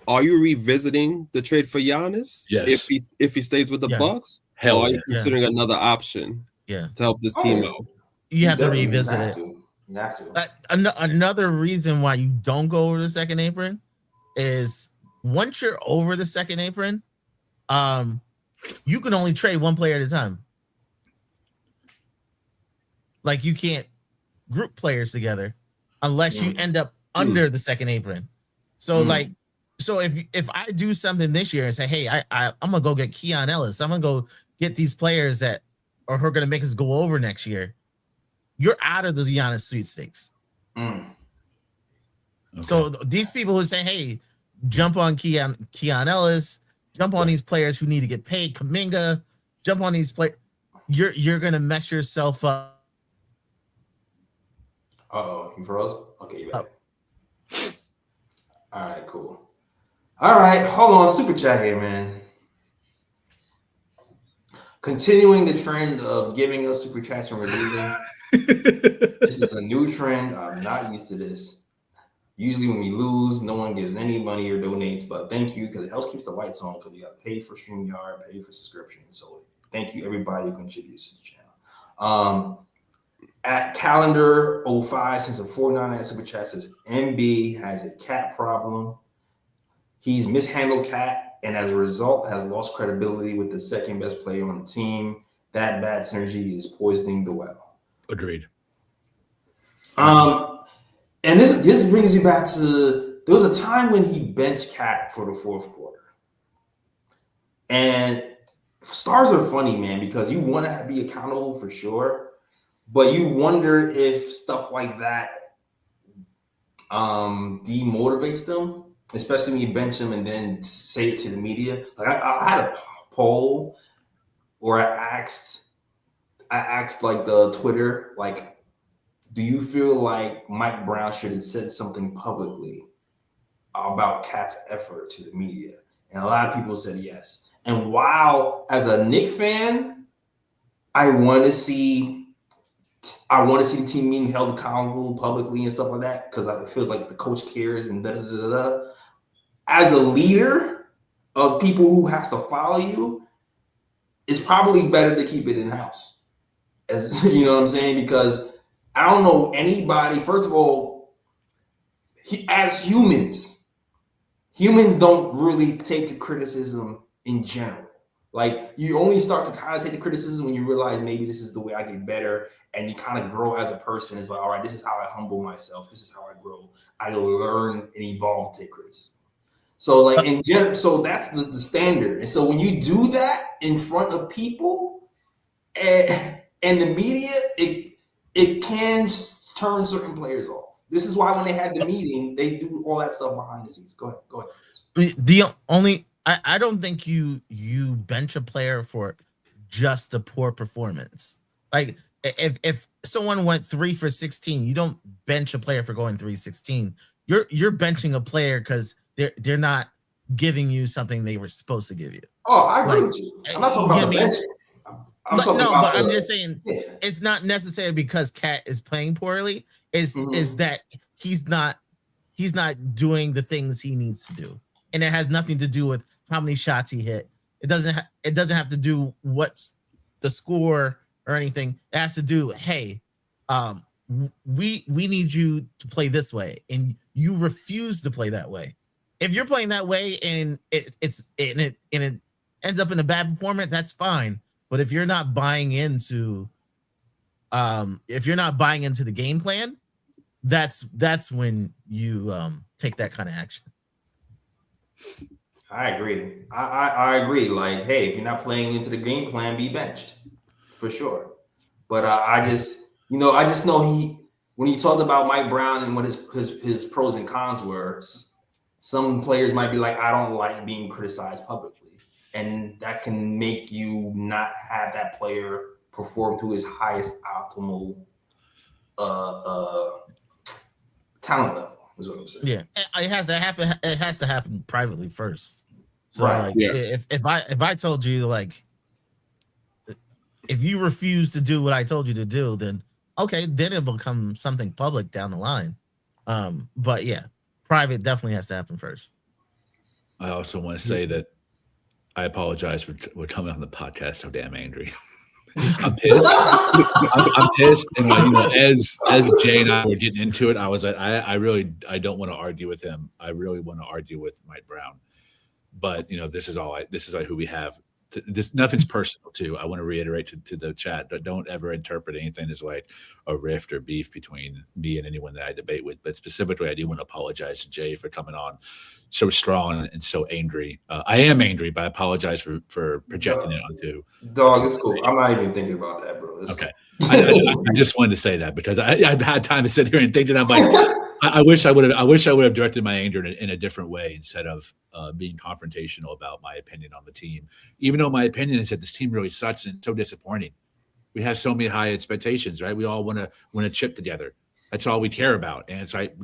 are you revisiting the trade for Giannis? Yes. If he stays with the Bucks? Hell, or are you considering another option? Yeah. To help this team out. You have to revisit it. You have to. Another reason why you don't go over the second apron is once you're over the second apron, you can only trade one player at a time. Like you can't group players together unless you end up under the second apron. So so if I do something this year and say, hey, I'm gonna go get Keon Ellis, I'm gonna go get these players that are gonna make us go over next year, you're out of the Giannis sweepstakes. Okay. So these people who say, hey, jump on Keon Ellis, jump on these players who need to get paid, Kuminga, jump on these players, you're gonna mess yourself up. Uh-oh, you froze? Okay, you back. All right, cool. All right, hold on. Super chat here, man. Continuing the trend of giving us super chats and releasing. This is a new trend. I'm not used to this. Usually when we lose, no one gives any money or donates, but thank you because it helps keep the lights on because we got paid for StreamYard, paid for subscription. So thank you everybody who contributes to the channel. At calendar 05, since a 49 super chat says MB has a cat problem. He's mishandled Cat and as a result has lost credibility with the second best player on the team. That bad synergy is poisoning the well. Agreed. And this brings me back to there was a time when he benched Cat for the fourth quarter. And stars are funny, man, because you want to be accountable for sure, but you wonder if stuff like that demotivates them, especially when you bench them and then say it to the media. Like I had a poll or I asked like the Twitter, like, do you feel like Mike Brown should have said something publicly about Cat's effort to the media? And a lot of people said yes. And while as a Knicks fan, I want to see the team being held accountable publicly and stuff like that, because it feels like the coach cares and da-da-da-da-da. As a leader of people who has to follow you, it's probably better to keep it in-house. As you know what I'm saying? Because I don't know anybody, first of all, as humans don't really take the criticism in general. Like, you only start to kind of take the criticism when you realize maybe this is the way I get better, and you kind of grow as a person. It's like, all right, this is how I humble myself. This is how I grow. I learn and evolve to take criticism. So like in general, so that's the standard. And so when you do that in front of people and the media, it can turn certain players off. This is why when they had the meeting, they do all that stuff behind the scenes. Go ahead. I don't think you bench a player for just a poor performance. Like if someone went 3 for 16, you don't bench a player for going 3-16. You're benching a player because they're not giving you something they were supposed to give you. Oh, I agree with you. I'm not talking about the bench. I'm just saying it's not necessarily because Cat is playing poorly. Is that he's not doing the things he needs to do, and it has nothing to do with how many shots he hit. It doesn't have to do what's the score or anything. It has to do, hey, we need you to play this way, and you refuse to play that way. If you're playing that way and it ends up in a bad performance, that's fine. But if you're not buying into the game plan, that's when you take that kind of action. I agree. I agree. Like, hey, if you're not playing into the game plan, be benched for sure. But I just know when he talked about Mike Brown and what his pros and cons were, some players might be like, I don't like being criticized publicly, and that can make you not have that player perform to his highest optimal talent level. Is what I'm saying. Yeah, it has to happen. It has to happen privately first. So, right. Like, if I told you, like, if you refuse to do what I told you to do, then okay, then it'll become something public down the line. But yeah, private definitely has to happen first. I also want to say that I apologize for coming on the podcast so damn angry. I'm pissed. I'm pissed, and as Jay and I were getting into it, I was like, I don't want to argue with him. I really want to argue with Mike Brown, but this is who we have. Nothing's personal too. I want to reiterate to the chat that don't ever interpret anything as like a rift or beef between me and anyone that I debate with. But specifically, I do want to apologize to Jay for coming on so strong and so angry. I am angry, but I apologize for projecting it onto. Dog, it's cool. I'm not even thinking about that, bro. Okay. I just wanted to say that because I've had time to sit here and think that I'm like, I wish I would have directed my anger in a different way instead of being confrontational about my opinion on the team. Even though my opinion is that this team really sucks and so disappointing. We have so many high expectations, right? We all want to win a chip together. That's all we care about. And it's like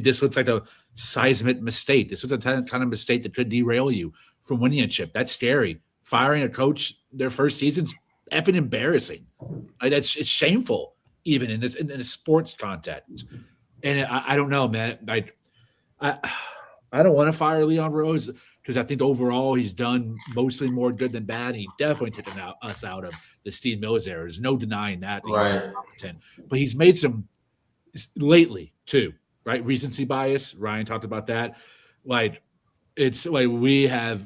this looks like a seismic mistake. This was a kind of mistake that could derail you from winning a chip. That's scary. Firing a coach their first season's effing embarrassing. It's shameful, even in a sports context. And I don't know, man. I don't want to fire Leon Rose because I think overall he's done mostly more good than bad. He definitely took us out of the Steve Mills era. There's no denying that. Right. But he's made some lately too, right? Recency bias. Ryan talked about that. Like it's like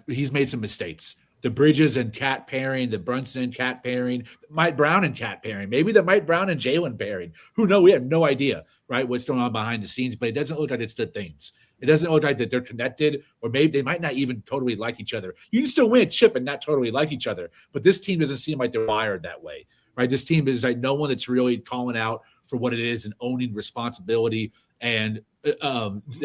he's made some mistakes. The Bridges and Cat pairing, the Brunson and Cat pairing, Mike Brown and Cat pairing, maybe the Mike Brown and Jalen pairing. Who knows? We have no idea, right, what's going on behind the scenes, but it doesn't look like it's good things. It doesn't look like that they're connected, or maybe they might not even totally like each other. You can still win a chip and not totally like each other, but this team doesn't seem like they're wired that way, right? This team is like no one that's really calling out for what it is and owning responsibility and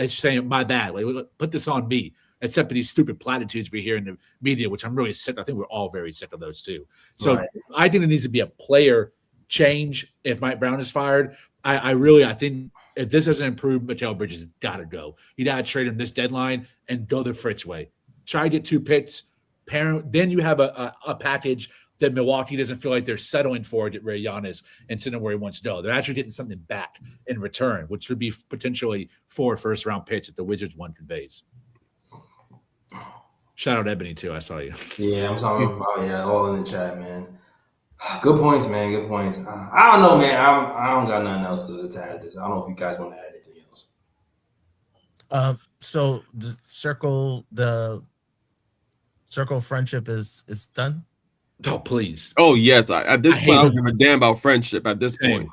saying, my bad, like, put this on me. Except for these stupid platitudes we hear in the media, which I'm really sick. I think we're all very sick of those too. So right. I think there needs to be a player change if Mike Brown is fired. I think if this doesn't improve, Mikal Bridges has got to go. You got to trade him this deadline and go the Fritz way. Try to get 2 picks. Then you have a package that Milwaukee doesn't feel like they're settling for to get Ray Giannis and sitting where he wants to go. They're actually getting something back in return, which would be potentially 4 first-round picks if the Wizards one conveys. Shout out Ebony, too. I saw you. Yeah, I'm talking about, all in the chat, man. Good points, man. Good points. I don't know, man. I don't got nothing else to add this. I don't know if you guys want to add anything else. So the circle of friendship is done. Oh, please. Oh, yes. At this point, I don't give a damn about friendship at this point.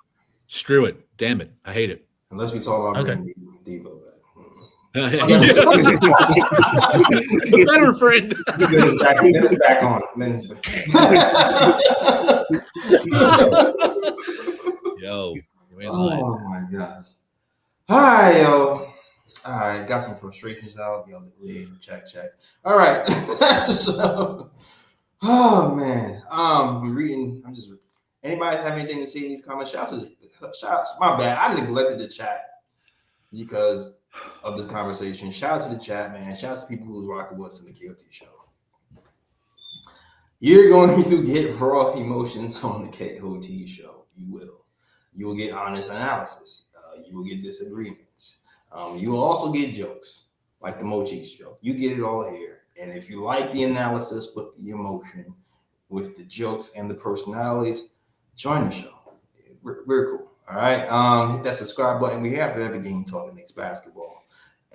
Screw it. Damn it. I hate it. Unless we talk about bringing Devo back. Better friend. It's back on. Yo. You ain't lying. Oh my gosh. Hi, yo. All right, got some frustrations out. Yo, check. All right, that's the show. Oh man. I'm reading. Anybody have anything to say in these comments? Shout out. My bad. I neglected the chat because of this conversation. Shout out to the chat, man. Shout out to people who's rocking with us in the KOT show. You're going to get raw emotions on the KOT show. You will. You will get honest analysis. You will get disagreements. You will also get jokes, like the Mochi's joke. You get it all here. And if you like the analysis with the emotion, with the jokes and the personalities, join the show. We're cool. All right. Hit that subscribe button. We have every game talking Knicks basketball.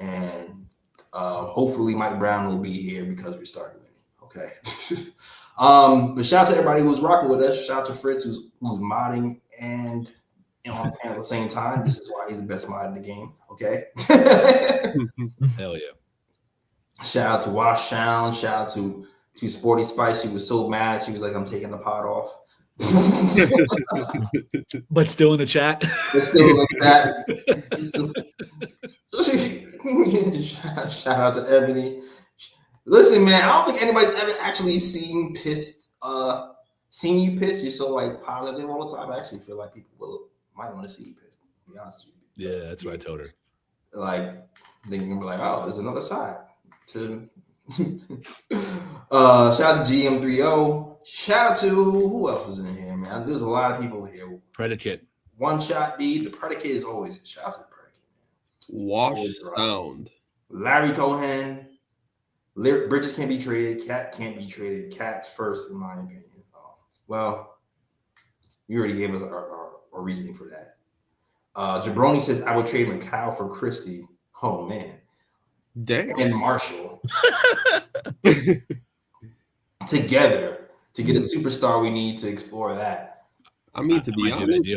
And hopefully Mike Brown will be here because we're starting winning. Okay. But shout out to everybody who's rocking with us. Shout out to Fritz who's modding and on at the same time. This is why he's the best mod in the game. Okay. Hell yeah. Shout out to Wash Sound. Shout out to Sporty Spice. She was so mad. She was like, I'm taking the pot off. But still in the chat. But still like that. Shout out to Ebony. Listen, man, I don't think anybody's ever actually seen you pissed. You're so like positive all the time. I actually feel like people might want to see you pissed, to be honest with you. Yeah, that's what I told her. Like, then you're gonna be like, oh, there's another side to shout out to GM30. Shout out to who else is in here, man? There's a lot of people here. Predicate. One shot D. The predicate is always shout out to the predicate, man. Wash Sound. Larry Cohen. Bridges can't be traded. Cat can't be traded. Cat's first, in my opinion. Well, you already gave us our reasoning for that. Jabroni says I would trade Mikal for Christie. Oh man. Damn. And Marshall together to get a superstar. We need to explore that. I mean, to be honest,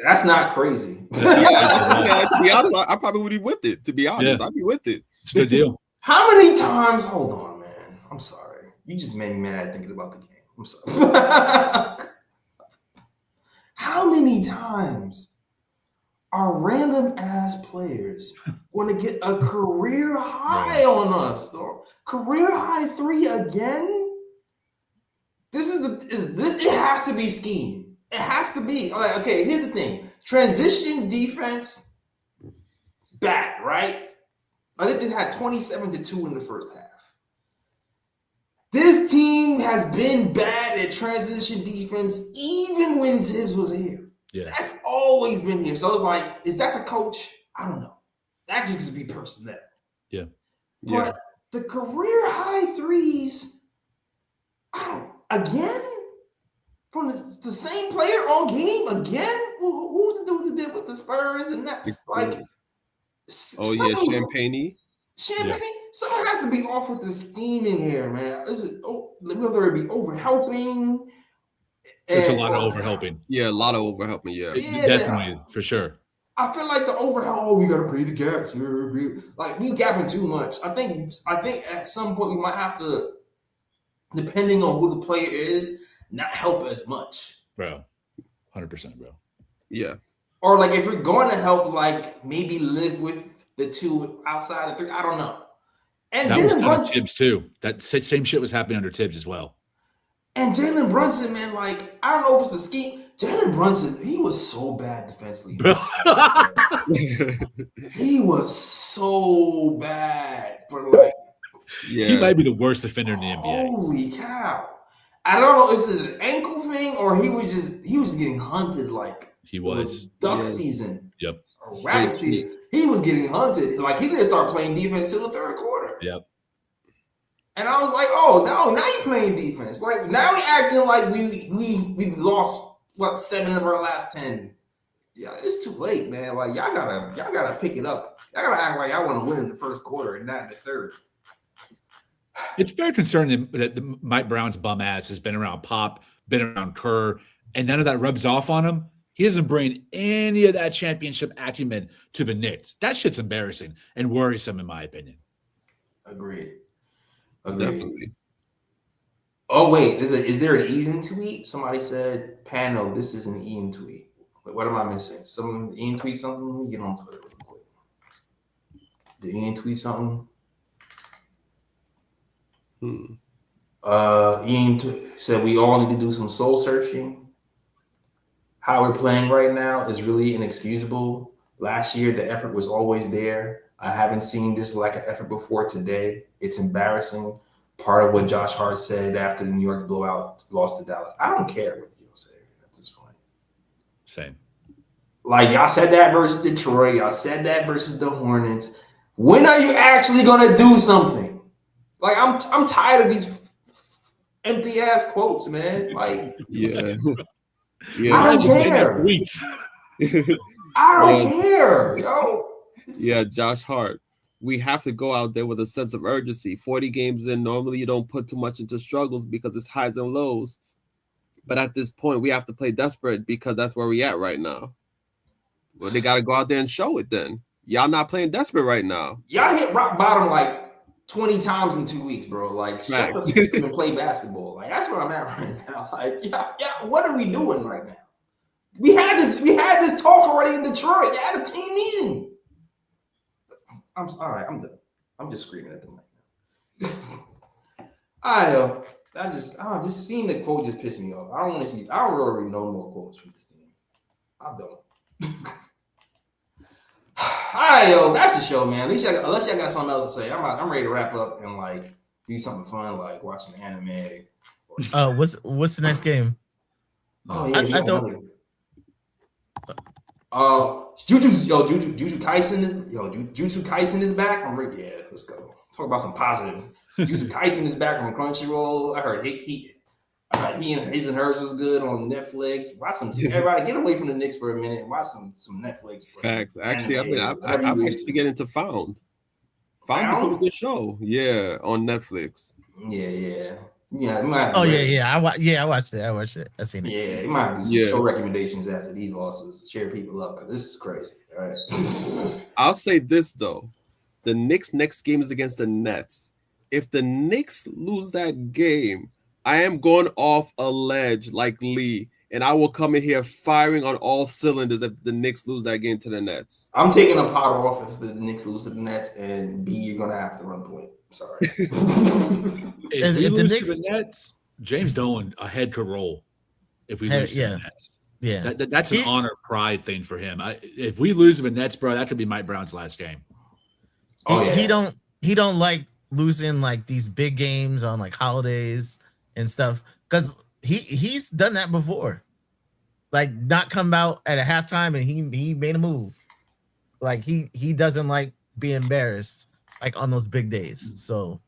that's not crazy. Yeah, to be honest, I probably would be with it. To be honest, I'd be with it. It's a good deal. How many times? Hold on, man. I'm sorry. You just made me mad thinking about the game. I'm sorry. How many times are random ass players going to get a career high on us? Or career high 3 again? It has to be scheme. It has to be. Like, okay, here's the thing. Transition defense, bad, right? I think they had 27-2 in the first half. This team has been bad at transition defense even when Tibbs was here. Yeah. That's always been here. So it's like, is that the coach? I don't know. That just be personnel. Yeah. But the career high 3s, again? From the same player all game again? Who's the dude that did with the Spurs and that? Like, Champagne. Champagne? Yeah. Someone has to be off with the scheme in here, man. Whether it be overhelping. There's a lot of overhelping. Yeah, a lot of overhelping. Yeah, definitely, for sure. I feel like the overhelp. We gotta play the gaps. Like we gapping too much. I think at some point we might have to, depending on who the player is, not help as much. Bro, 100%, bro. Yeah. Or like if we're going to help, like maybe live with the 2 outside of 3. I don't know. And that was under Tibbs too. That same shit was happening under Tibbs as well. And Jalen Brunson, man, like I don't know if it's the scheme. Jalen Brunson, he was so bad defensively. He was so bad for like. Yeah. He might be the worst defender in the NBA. Holy cow! I don't know. Is it an ankle thing or he was getting hunted like He was duck season. Yep. Or rabbit season. He was getting hunted. Like he didn't start playing defense till the third quarter. Yep. And I was like, oh no, now you playing defense. Like now we acting like we've lost what 7 of our last 10. Yeah, it's too late, man. Like y'all gotta pick it up. Y'all gotta act like y'all want to win in the first quarter and not in the third. It's fair concern that Mike Brown's bum ass has been around Pop, been around Kerr, and none of that rubs off on him. He doesn't bring any of that championship acumen to the Knicks. That shit's embarrassing and worrisome, in my opinion. Agreed. Definitely. Oh wait, is there an Ian tweet? Somebody said, "Pano, this is an Ian tweet." Wait, what am I missing? Some Ian tweet something? Let me get on Twitter real quick. Did Ian tweet something? Ian said we all need to do some soul searching. How we're playing right now is really inexcusable. Last year, the effort was always there. I haven't seen this lack of effort before today. It's embarrassing. Part of what Josh Hart said after the New York blowout lost to Dallas. I don't care what you'll say at this point. Same. Like y'all said that versus Detroit. Y'all said that versus the Hornets. When are you actually gonna do something? Like I'm tired of these empty ass quotes, man. Like Yeah. I don't care. I don't care, yo. Yeah, Josh Hart. We have to go out there with a sense of urgency. 40 games in, normally you don't put too much into struggles because it's highs and lows. But at this point, we have to play desperate because that's where we at right now. Well, they got to go out there and show it then. Y'all not playing desperate right now. Y'all hit rock bottom like 20 times in 2 weeks, bro. Like, shut the fuck up and play basketball. Like, that's where I'm at right now. Like, yeah, what are we doing right now? We had this talk already in Detroit. You had a team meeting. All right, I'm done. I'm just screaming at the mic now. Just seeing the quote just pissed me off. I don't want to see. I don't already know more quotes from this team. I don't. All right, yo, that's the show, man. At least unless y'all got something else to say, I'm ready to wrap up and like do something fun, like watching anime. What's the next game? Oh yeah, I thought. Jujutsu Kaisen is back. Yeah, let's go. Talk about some positive. Jujutsu Kaisen is back on Crunchyroll. I heard he and His and Hers was good on Netflix. Watch some. Everybody, get away from the Knicks for a minute. Watch some Netflix. Facts. Actually, I'm actually getting to Found. Found's a pretty good show. Yeah, on Netflix. Yeah. I watched it. I seen it. Yeah, it might be some show recommendations after these losses to cheer people up because this is crazy. All right. I'll say this though: the Knicks' next game is against the Nets. If the Knicks lose that game, I am going off a ledge like Lee, and I will come in here firing on all cylinders if the Knicks lose that game to the Nets. I'm taking a pot off if the Knicks lose to the Nets, and B, you're gonna have to run point. Sorry. If we lose to the Nets, James Dolan ahead to roll. If we lose to the Nets, that's an honor pride thing for him. If we lose to the Nets, bro, that could be Mike Brown's last game. He don't like losing like these big games on like holidays and stuff because he's done that before. Like not come out at a halftime and he made a move. Like he doesn't like being embarrassed like on those big days. So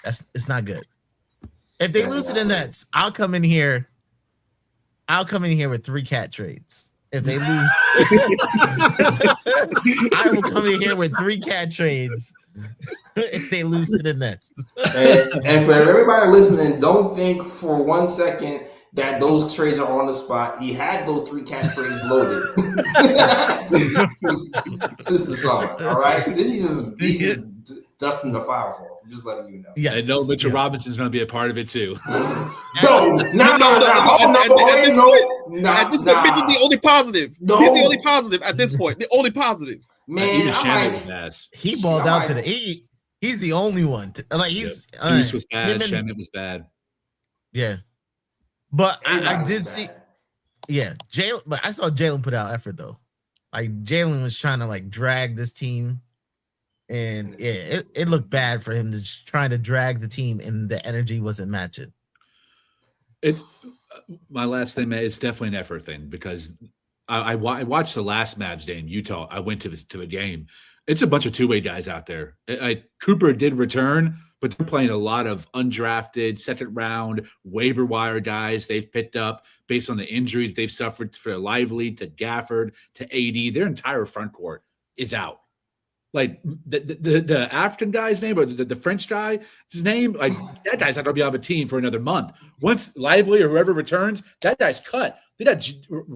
it's not good. If they lose to the Nets, I'll come in here with 3 cat trades. If they lose, I will come in here with 3 cat trades if they lose to the Nets. And for everybody listening, don't think for 1 second that those trades are on the spot. He had those 3 cat trades loaded since the summer. All right, he's just dusting the files off. I'm just letting you know. Yes, I know Mitchell Robinson's going to be a part of it too. No. At this point, Mitchell's the only positive. No. He's the only positive at this point. The only positive. Man, he balled out to the E. He's the only one. He's Deuce was bad. Shamet was bad. Yeah, but I did see. Yeah, Jalen. But I saw Jalen put out effort though. Like Jalen was trying to like drag this team, and yeah, it looked bad for him to just trying to drag the team, and the energy wasn't matching. My last thing, man, it's definitely an effort thing because I watched the last Mavs day in Utah. I went to a game. It's a bunch of two-way guys out there. Cooper did return, but they're playing a lot of undrafted, second round, waiver wire guys they've picked up based on the injuries they've suffered for Lively to Gafford to AD. Their entire front court is out. Like the African guy's name or the French guy's name, like that guy's not going to be on a team for another month. Once Lively or whoever returns, that guy's cut. They got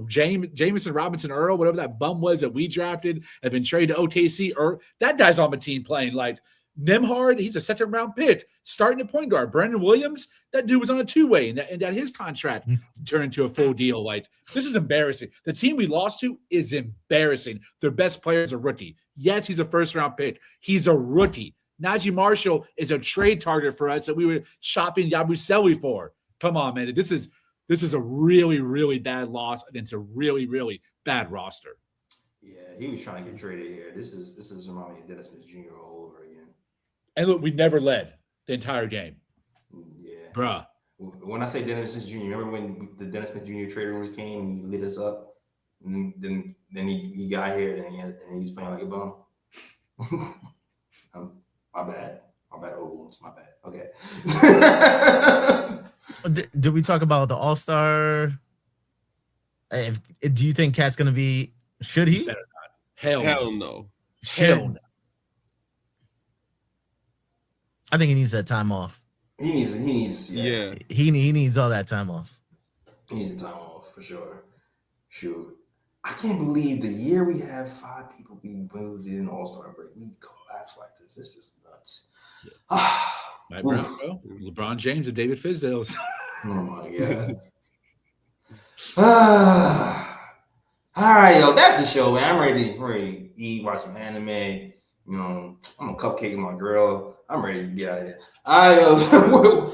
Jameson Robinson Earl, whatever that bum was that we drafted, have been traded to OKC. Or that guy's on the team playing. Like Nemhard, he's a second round pick, starting at point guard. Brandon Williams, that dude was on a two-way, and that his contract turned into a full deal. Like this is embarrassing. The team we lost to is embarrassing. Their best player is a rookie. Yes, he's a first-round pick. He's a rookie. Najee Marshall is a trade target for us that we were shopping Yabusele for. Come on, man. This is a really, really bad loss against a really, really bad roster. Yeah, he was trying to get traded here. This is reminding me of Dennis Smith Jr. all over again. And look, we never led the entire game. Yeah. Bruh. When I say Dennis Smith Jr., remember when the Dennis Smith Jr. trade rumors came and he lit us up? And then he got here and he was playing like a bum. My bad. Old wounds. My bad. Okay. Did we talk about the All-Star? Do you think Cat's going to be? Should he? Hell no. Should. I think he needs that time off. He needs. Yeah. He needs all that time off. He needs the time off for sure. Shoot. I can't believe the year we have 5 people being voted in All-Star break. We collapse like this. This is nuts. Yeah. Mike Brown, bro. LeBron James and David Fizdale. Oh my god. All right, yo, that's the show, man. I'm ready to eat, watch some anime. You know, I'm a cupcake with my girl. I'm ready to get out of here. All right, yo,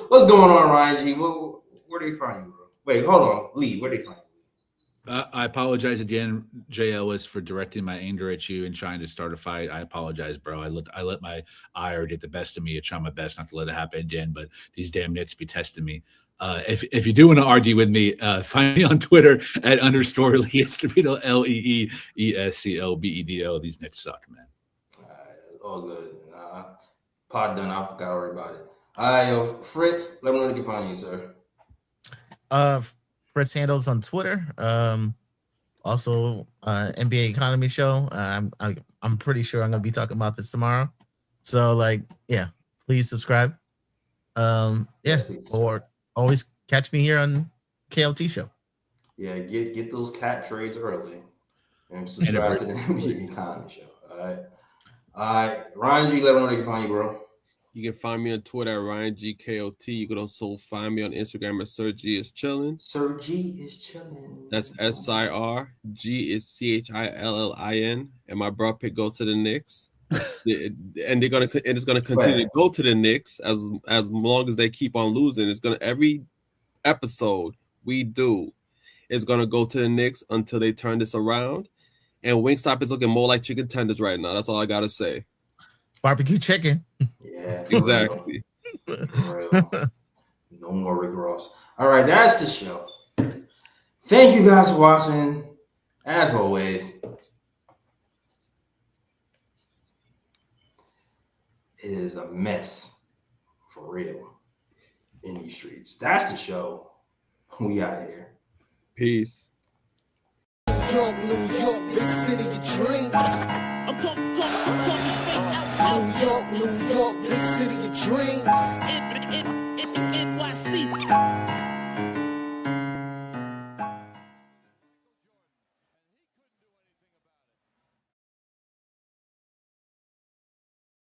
what's going on, Ryan G? Where do you find you, bro? Wait, hold on, Lee. Where do you find you? I apologize again, Jay Ellis, for directing my anger at you and trying to start a fight. I apologize, bro. I let my ire get the best of me. I try my best not to let it happen again, but these damn nits be testing me. If you do want to argue with me, find me on Twitter at _Leescobedel, LEEESCOBEDO. These nits suck, man. All good. Pod done. I forgot all about it. All right, yo, Fritz, let me know if you can find you, sir. Fritz handles on Twitter. Also, NBA Economy Show. I'm pretty sure I'm gonna be talking about this tomorrow. So, like, yeah, please subscribe. Or always catch me here on KLT Show. Yeah, get those cat trades early and subscribe to the NBA Economy Show. All right, Ryan G, let them know they can find you, bro. You can find me on Twitter at RyanGKOT. You can also find me on Instagram at Sir G is chilling. Sir G is chilling. That's SIR. G is CHILLIN. And my bro pick goes to the Knicks. And it's gonna continue to go to the Knicks as long as they keep on losing. It's gonna every episode we do is gonna go to the Knicks until they turn this around. And Wingstop is looking more like chicken tenders right now. That's all I gotta say. Barbecue chicken. Yeah, exactly. No more Rick Ross. All right, that's the show. Thank you guys for watching. As always, it is a mess for real in these streets. That's the show. We out of here. Peace. New York, big city of dreams. New York, big city of dreams. NYC.